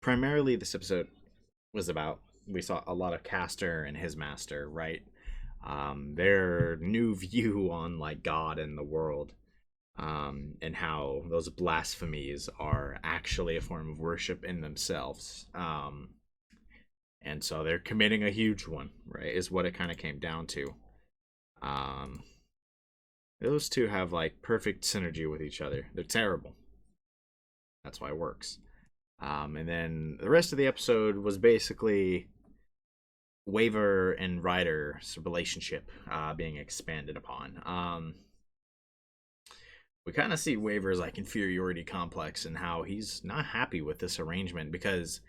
primarily this episode was about, we saw a lot of Castor and his master, right? Their new view on like God and the world, and how those blasphemies are actually a form of worship in themselves. And so they're committing a huge one, right? Is what it kind of came down to. Um, those two have like perfect synergy with each other. They're terrible. That's why it works. And then the rest of the episode was basically Waver and Ryder's relationship being expanded upon. We kind of see Waver's like inferiority complex and how he's not happy with this arrangement because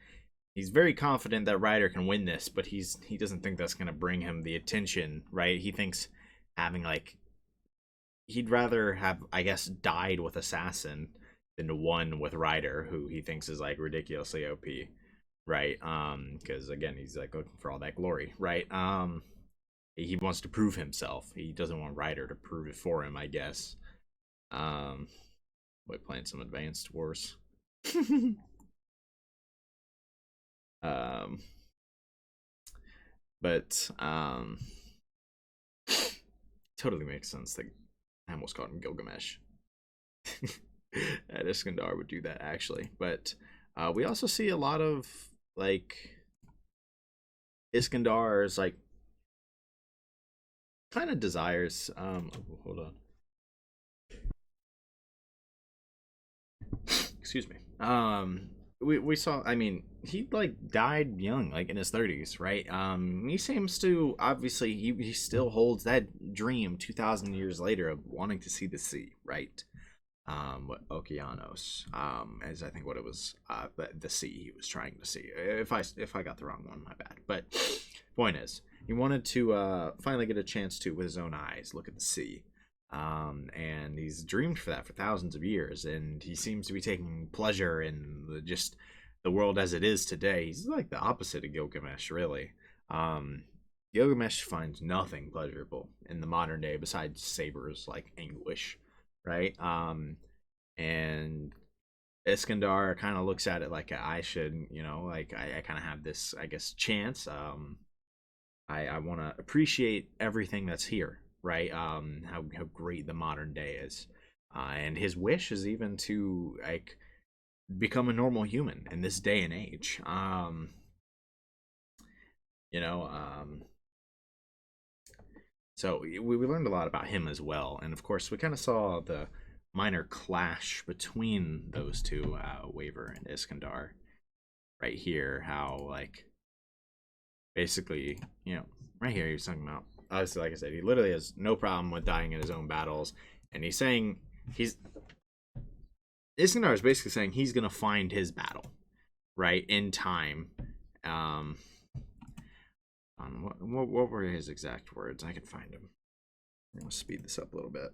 he's very confident that Ryder can win this, but he doesn't think that's gonna bring him the attention, right? He thinks having like, he'd rather have, I guess, died with Assassin than won with Ryder, who he thinks is like ridiculously OP, right? Because again, he's like looking for all that glory, right? He wants to prove himself. He doesn't want Ryder to prove it for him, I guess. Like playing some advanced wars. um, but totally makes sense that I almost called him Gilgamesh. Iskandar would do that actually, but we also see a lot of like Iskandar's like kind of desires. Hold on. Excuse me. We saw, I mean, he like died young, like in his 30s, right? He seems to, obviously he still holds that dream 2,000 years later of wanting to see the sea, right? What Okeanos, is I think what it was, the sea he was trying to see. If I got the wrong one, my bad. But point is, he wanted to finally get a chance to, with his own eyes, look at the sea. And he's dreamed for that for thousands of years, and he seems to be taking pleasure in just the world as it is today. He's like the opposite of Gilgamesh, really. Gilgamesh finds nothing pleasurable in the modern day besides sabers like anguish, right? And Iskandar kind of looks at it like I should, like I kind of have this, I guess, chance. I want to appreciate everything that's here, right? How great the modern day is, and his wish is even to like become a normal human in this day and age. You know, so we learned a lot about him as well, and of course we kind of saw the minor clash between those two, Waver and Iskandar, right here. How like basically, right here he's talking about, obviously, like I said, he literally has no problem with dying in his own battles, and he's saying Iskandar is basically saying he's gonna find his battle, right, in time. What were his exact words? I can find them. I'm gonna speed this up a little bit.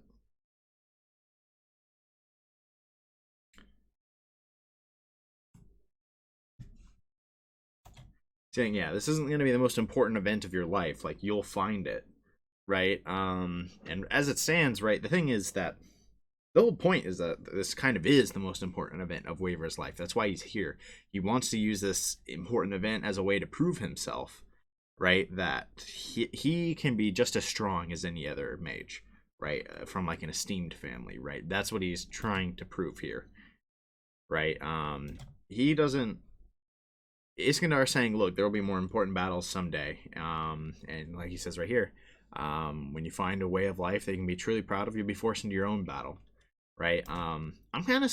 Saying, yeah, this isn't gonna be the most important event of your life. Like, you'll find it, right? And as it stands, right, the thing is that the whole point is that this kind of is the most important event of Waver's life. That's why he's here. He wants to use this important event as a way to prove himself, right? That he can be just as strong as any other mage, right? From like an esteemed family, right? That's what he's trying to prove here, right? He doesn't. Iskandar saying, look, there will be more important battles someday. And like he says right here, when you find a way of life that you can be truly proud of, you'll be forced into your own battle, right? I'm kind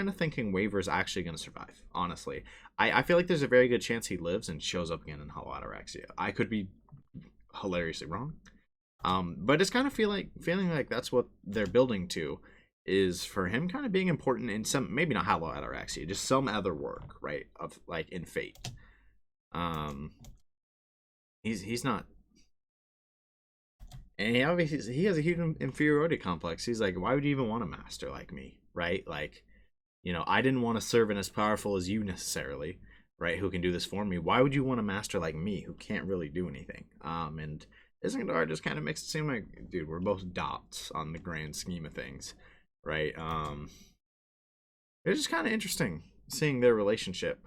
of thinking Waver's actually going to survive. Honestly, I feel like there's a very good chance he lives and shows up again in Hollow Ataraxia. I could be hilariously wrong, but it's kind of feeling like that's what they're building to, is for him kind of being important in some, maybe not Hollow Ataraxia, just some other work, right? Of like in Fate. He's not, and he obviously he has a huge inferiority complex. He's like, why would you even want a master like me, right? Like, I didn't want to serve and as powerful as you necessarily. right? Who can do this for me? Why would you want a master like me who can't really do anything? And Isengard just kind of makes it seem like, dude, we're both dots on the grand scheme of things, right? It's just kind of interesting seeing their relationship.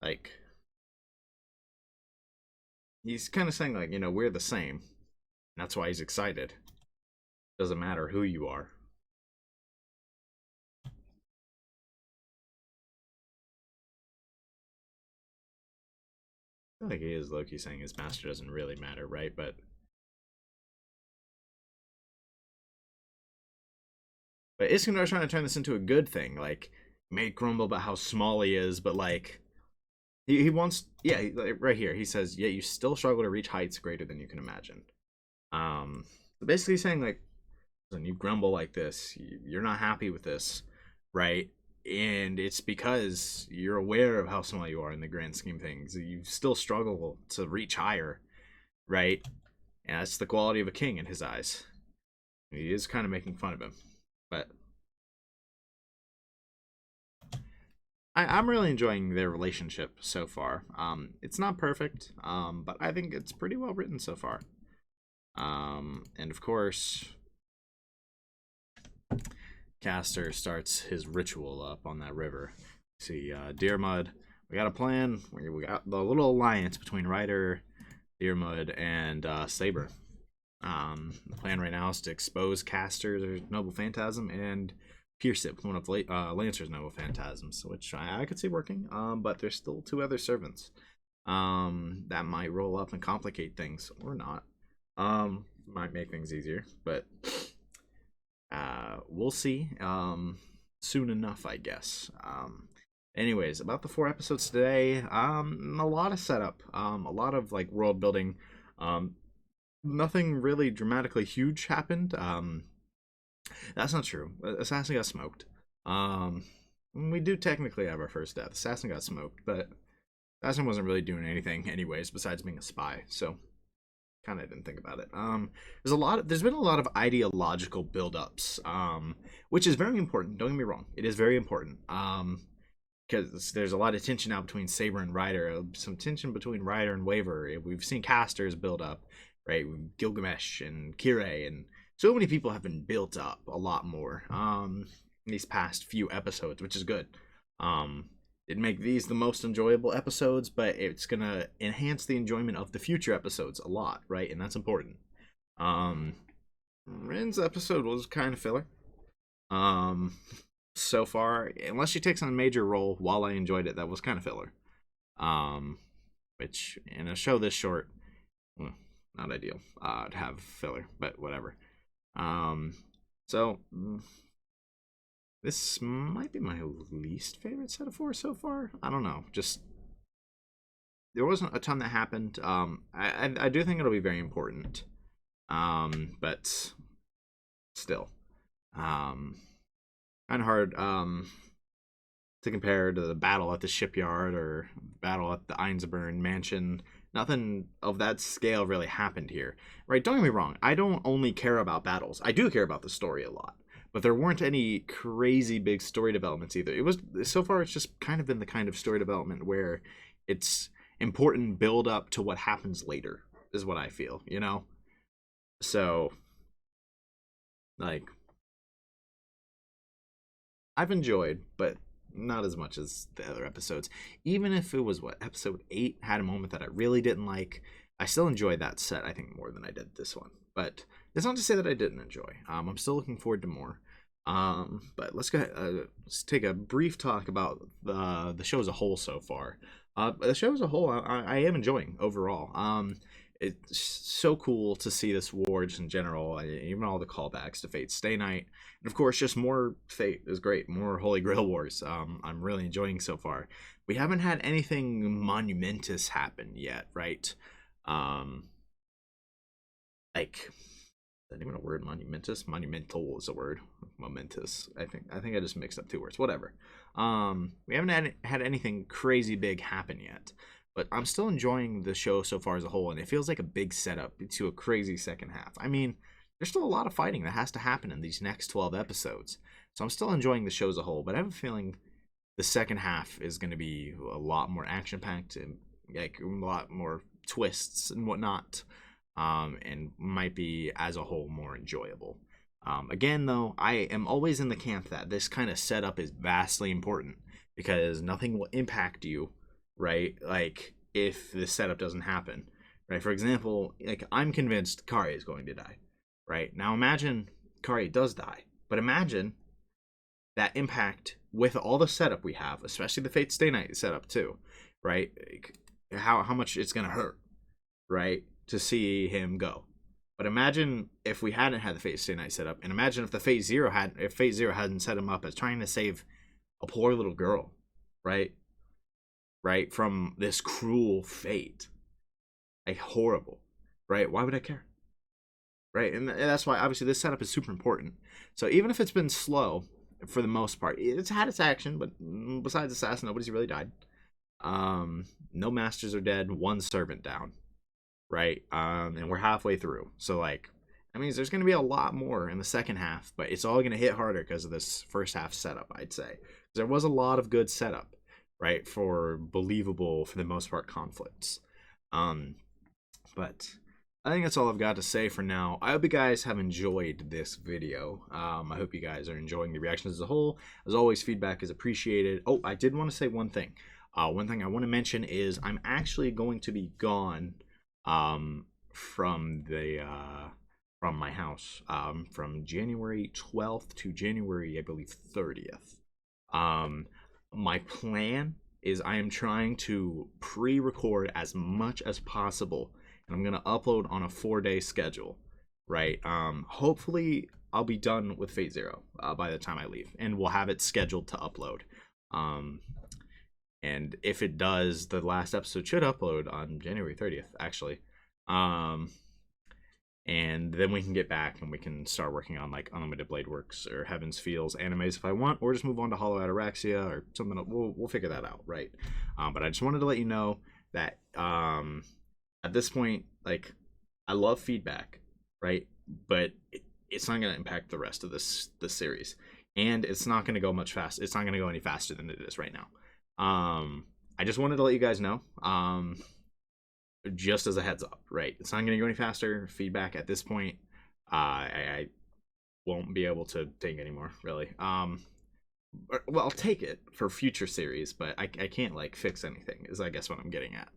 Like he's kind of saying like, we're the same. That's why he's excited. Doesn't matter who you are. I think he is Loki saying his master doesn't really matter, right? But Iskandar's trying to turn this into a good thing, like make grumble about how small he is, but like he wants, yeah, like, right here he says, yeah, you still struggle to reach heights greater than you can imagine. Um, basically saying like, when you grumble like this, you're not happy with this, right? And it's because you're aware of how small you are in the grand scheme of things. You still struggle to reach higher, right? And that's the quality of a king in his eyes. He is kind of making fun of him, but I'm really enjoying their relationship so far. It's not perfect, but I think it's pretty well written so far. And of course, Caster starts his ritual up on that river. See, Deermud, we got a plan. We got the little alliance between Ryder, Deermud, and Saber. The plan right now is to expose Caster's noble phantasm and pierce it with one of Lancer's noble phantasms, which I could see working. But there's still two other servants that might roll up and complicate things, or not. Might make things easier, but we'll see soon enough, I guess. Anyways, about the 4 episodes today, a lot of setup, a lot of like world building. Nothing really dramatically huge happened. That's not true. Assassin got smoked. We do technically have our first death. Assassin got smoked, but Assassin wasn't really doing anything anyways besides being a spy, so kind of didn't think about it. There's been a lot of ideological build-ups, which is very important. Don't get me wrong, it is very important. Because there's a lot of tension now between Saber and Ryder, some tension between Ryder and Waver. We've seen casters build up, right? Gilgamesh and Kirei, and so many people have been built up a lot more in these past few episodes, which is good. It'd make these the most enjoyable episodes, but it's gonna enhance the enjoyment of the future episodes a lot, right? And that's important. Ren's episode was kind of filler. So far, unless she takes on a major role, while I enjoyed it, that was kind of filler. Which in a show this short, not ideal to have filler, but whatever. So this might be my least favorite set of 4 so far. I don't know. Just there wasn't a ton that happened. I do think it'll be very important. But still, kind of hard to compare to the battle at the shipyard or battle at the Einzbern mansion. Nothing of that scale really happened here, right? Don't get me wrong. I don't only care about battles. I do care about the story a lot. But there weren't any crazy big story developments either. It was so far it's just kind of been the kind of story development where it's important build up to what happens later is what I feel, So like I've enjoyed, but not as much as the other episodes. Even if it was episode 8 had a moment that I really didn't like, I still enjoyed that set I think more than I did this one. But it's not to say that I didn't enjoy. I'm still looking forward to more. But let's go ahead, let's take a brief talk about the show as a whole so far. The show as a whole, I am enjoying overall. It's so cool to see this war just in general, even all the callbacks to Fate Stay Night, and of course, just more Fate is great. More Holy Grail Wars. I'm really enjoying so far. We haven't had anything monumentous happen yet, right? Like, is that even a word? Monumentous? Monumental is a word. Momentous. I think I just mixed up 2 words. Whatever. We haven't had anything crazy big happen yet. But I'm still enjoying the show so far as a whole, and it feels like a big setup to a crazy second half. I mean, there's still a lot of fighting that has to happen in these next 12 episodes. So I'm still enjoying the show as a whole, but I have a feeling the second half is going to be a lot more action packed and like a lot more twists and whatnot, and might be as a whole more enjoyable. Again, though, I am always in the camp that this kind of setup is vastly important because nothing will impact you, right? Like if the setup doesn't happen, right? For example, like I'm convinced Kari is going to die, right? Now imagine Kari does die, but imagine that impact with all the setup we have, especially the Fate Stay Night setup too, right? Like, how much it's gonna hurt, right, to see him go. But imagine if we hadn't had the Fate Stay Night set up, and imagine if Fate Zero hadn't set him up as trying to save a poor little girl, right, from this cruel fate, like horrible, right? Why would I care, right? And that's why obviously this setup is super important. So even if it's been slow for the most part, it's had its action, but besides Assassin, nobody's really died. No masters are dead, one servant down, right? And we're halfway through, so like that means there's going to be a lot more in the second half, but it's all going to hit harder because of this first half setup, I'd say. There was a lot of good setup, right, for believable, for the most part, conflicts. But I think that's all I've got to say for now. I hope you guys have enjoyed this video. I hope you guys are enjoying the reactions as a whole. As always, feedback is appreciated. Oh, I did want to say one thing. One thing I want to mention is I'm actually going to be gone from my house from January 12th to January, I believe, 30th. My plan is I am trying to pre-record as much as possible, and I'm gonna upload on a 4-day schedule, right? Hopefully I'll be done with Fate Zero by the time I leave, and we'll have it scheduled to upload. And if it does, the last episode should upload on January 30th, actually. And then we can get back and we can start working on like Unlimited Blade Works or Heaven's Feels animes if I want, or just move on to Hollow Ataraxia or something else. We'll figure that out, right? But I just wanted to let you know that at this point, like, I love feedback, right? But it's not going to impact the rest of this series, and it's not going to go much fast. It's not going to go any faster than it is right now. I just wanted to let you guys know. Just as a heads up, right? It's not going to go any faster. Feedback at this point, I won't be able to take anymore, really. Well, I'll take it for future series, but I can't like fix anything, is I guess what I'm getting at.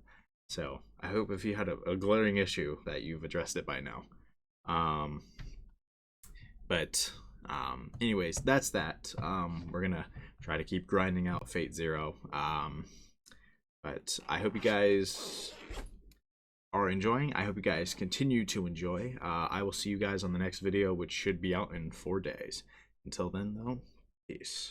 So I hope if you had a glaring issue that you've addressed it by now. Anyways, that's that. We're gonna try to keep grinding out Fate Zero. But I hope you guys are enjoying. I hope you guys continue to enjoy. I will see you guys on the next video, which should be out in 4 days. Until then, though, peace.